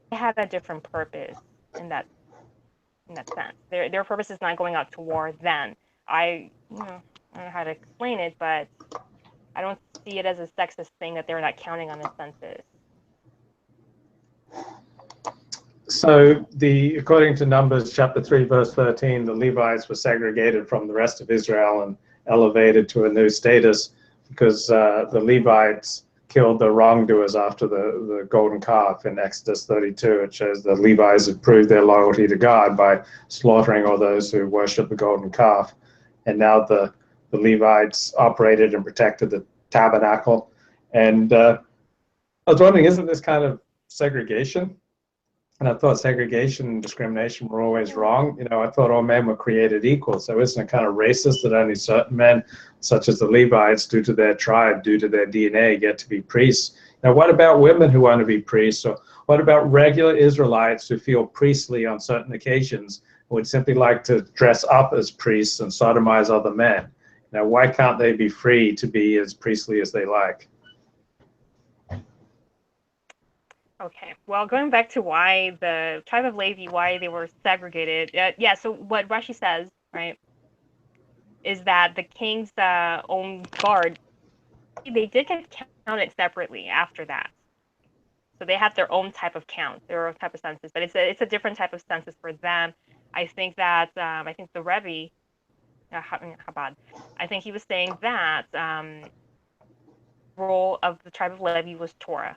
they had a different purpose in that sense. Their purpose is not going out to war then. I don't know how to explain it, but I don't see it as a sexist thing that they're not counting on the census. So according to Numbers chapter 3, verse 13, the Levites were segregated from the rest of Israel and elevated to a new status because the Levites killed the wrongdoers after the golden calf in Exodus 32. It shows the Levites had proved their loyalty to God by slaughtering all those who worship the golden calf. And now the Levites operated and protected the tabernacle. And I was wondering, isn't this kind of segregation? And I thought segregation and discrimination were always wrong. I thought all men were created equal. So isn't it kind of racist that only certain men, such as the Levites, due to their tribe, due to their DNA, get to be priests? Now, what about women who want to be priests? Or what about regular Israelites who feel priestly on certain occasions and would simply like to dress up as priests and sodomize other men? Now, why can't they be free to be as priestly as they like? Okay, well, going back to why the tribe of Levi, why they were segregated. So what Rashi says, right, is that the king's own guard, they did get counted separately after that. So they have their own type of count, their own type of census, but it's a different type of census for them. I think that I think the Rebbe, Chabad, I think he was saying that role of the tribe of Levi was Torah.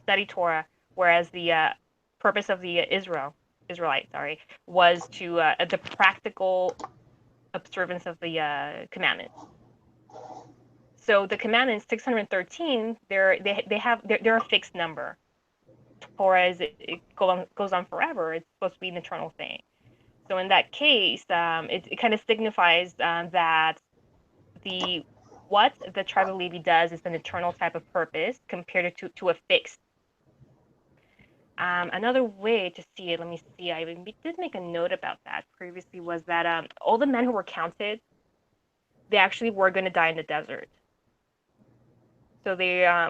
Study Torah, whereas the purpose of the Israelite, was to the practical observance of the commandments. So the commandments 613, they're a fixed number. Torah it goes on forever. It's supposed to be an eternal thing. So in that case, it kind of signifies that what the tribe of Levi does is an eternal type of purpose compared to a fixed. Another way to see it, let me see, I did make a note about that previously, was that all the men who were counted, they actually were going to die in the desert. So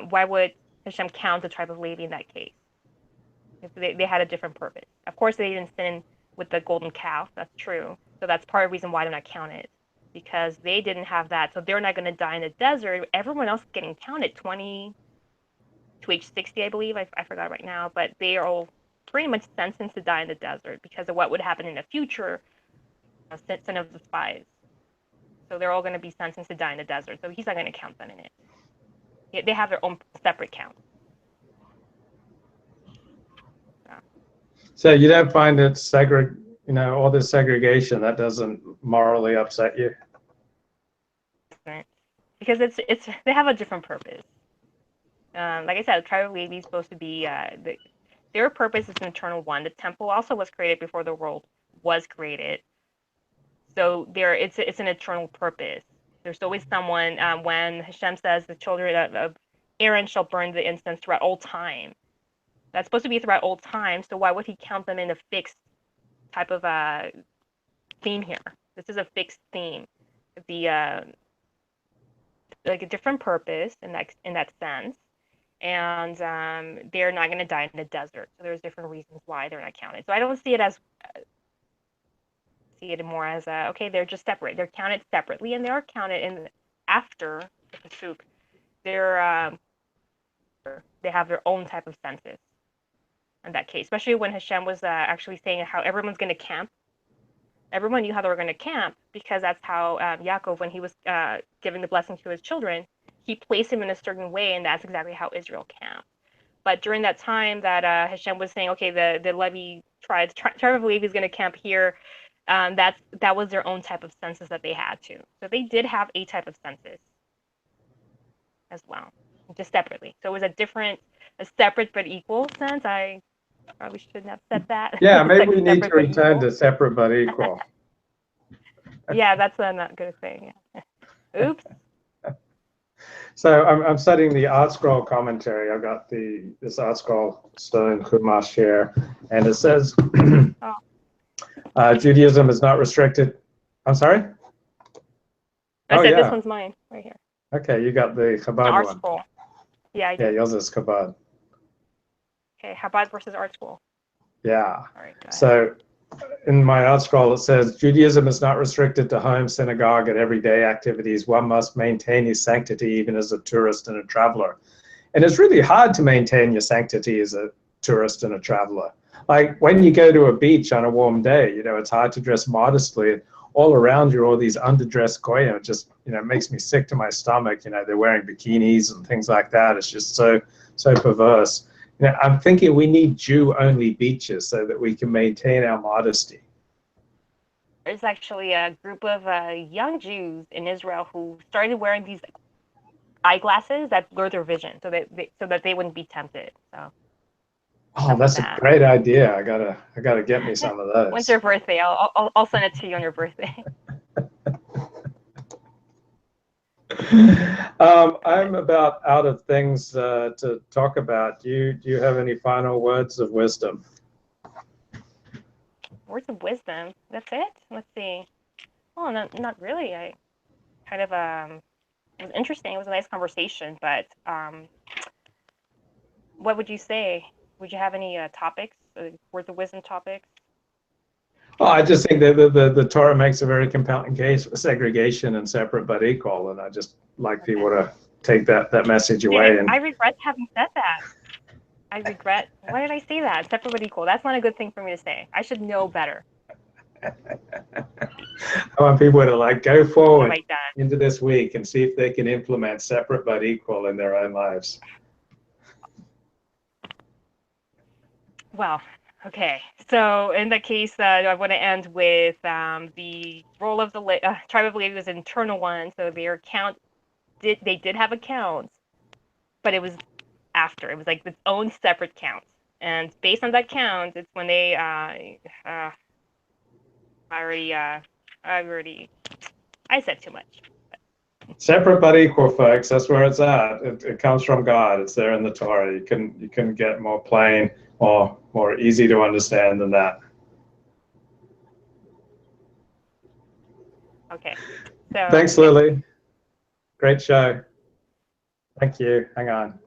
why would Hashem count the tribe of Levi in that case? If they had a different purpose. Of course, they didn't sin with the golden calf, that's true. So that's part of the reason why they're not counted, because they didn't have that. So they're not going to die in the desert. Everyone else is getting counted, 20 to age 60, I believe. I forgot right now, but they are all pretty much sentenced to die in the desert because of what would happen in the future, son of the spies. So they're all going to be sentenced to die in the desert. So he's not going to count them in it. They have their own separate count. So you don't find it all this segregation, that doesn't morally upset you? Because they have a different purpose. Like I said, the tribe of Levi is supposed to be their purpose is an eternal one. The temple also was created before the world was created, so it's an eternal purpose. There's always someone when Hashem says the children of Aaron shall burn the incense throughout all time. That's supposed to be throughout all time. So why would he count them in a fixed type of theme here? This is a fixed theme. The like a different purpose in that sense. and they're not going to die in the desert. So there's different reasons why they're not counted. So I don't see it as more as okay, they're just separate. They're counted separately, and they are counted in after the pasuk. They have their own type of census in that case, especially when Hashem was actually saying how everyone's going to camp. Everyone knew how they were going to camp because that's how Yaakov, when he was giving the blessing to his children, he placed him in a certain way, and that's exactly how Israel camped. But during that time that Hashem was saying, okay, the Levi tribe of Levi is going to camp here, that was their own type of census that they had to. So they did have a type of census as well, just separately. So it was a separate but equal sense. I probably shouldn't have said that. Yeah, maybe we need to return to separate but equal. Yeah, that's what I'm not going to say. Yeah. Oops. So I'm studying the Art Scroll commentary. I've got this Art Scroll still in Chumash here, and it says Judaism is not restricted. I'm sorry? I said this one's mine, right here. Okay, you got the Chabad Art one. Scroll. Yeah, I did. Yeah, yours is Chabad. Okay, Chabad versus Art Scroll. Yeah. All right, so in my Art Scroll, it says Judaism is not restricted to home, synagogue, and everyday activities. One must maintain his sanctity even as a tourist and a traveler. And it's really hard to maintain your sanctity as a tourist and a traveler. Like when you go to a beach on a warm day, it's hard to dress modestly. All around you are all these underdressed goyim. It just, it makes me sick to my stomach. They're wearing bikinis and things like that. It's just so perverse. I'm thinking we need Jew-only beaches so that we can maintain our modesty. There's actually a group of young Jews in Israel who started wearing these eyeglasses that blur their vision, so that they wouldn't be tempted. So. Oh, that's a great idea. I gotta get me some of those. When's your birthday? I'll send it to you on your birthday. I'm about out of things to talk about. Do you have any final words of wisdom? Words of wisdom. That's it. Let's see. Oh, no, not really. I kind of it was interesting. It was a nice conversation, but what would you say? Would you have any topics, words of wisdom topics? Well, I just think that the Torah makes a very compelling case for segregation and separate but equal, and I just like people to take that message away. I regret having said that. I regret. Why did I say that? Separate but equal. That's not a good thing for me to say. I should know better. I want people to go forward into this week and see if they can implement separate but equal in their own lives. Well, okay. So in that case, I want to end with the role of the tribe of Levi was an internal one. So their count they did have a count, but it was after. It was like its own separate count, and based on that count, it's when they I said too much. Separate but equal, folks. That's where it's at. It comes from God. It's there in the Torah. You couldn't get more plain or more easy to understand than that. Okay. So thanks, Lily. Great show. Thank you. Hang on.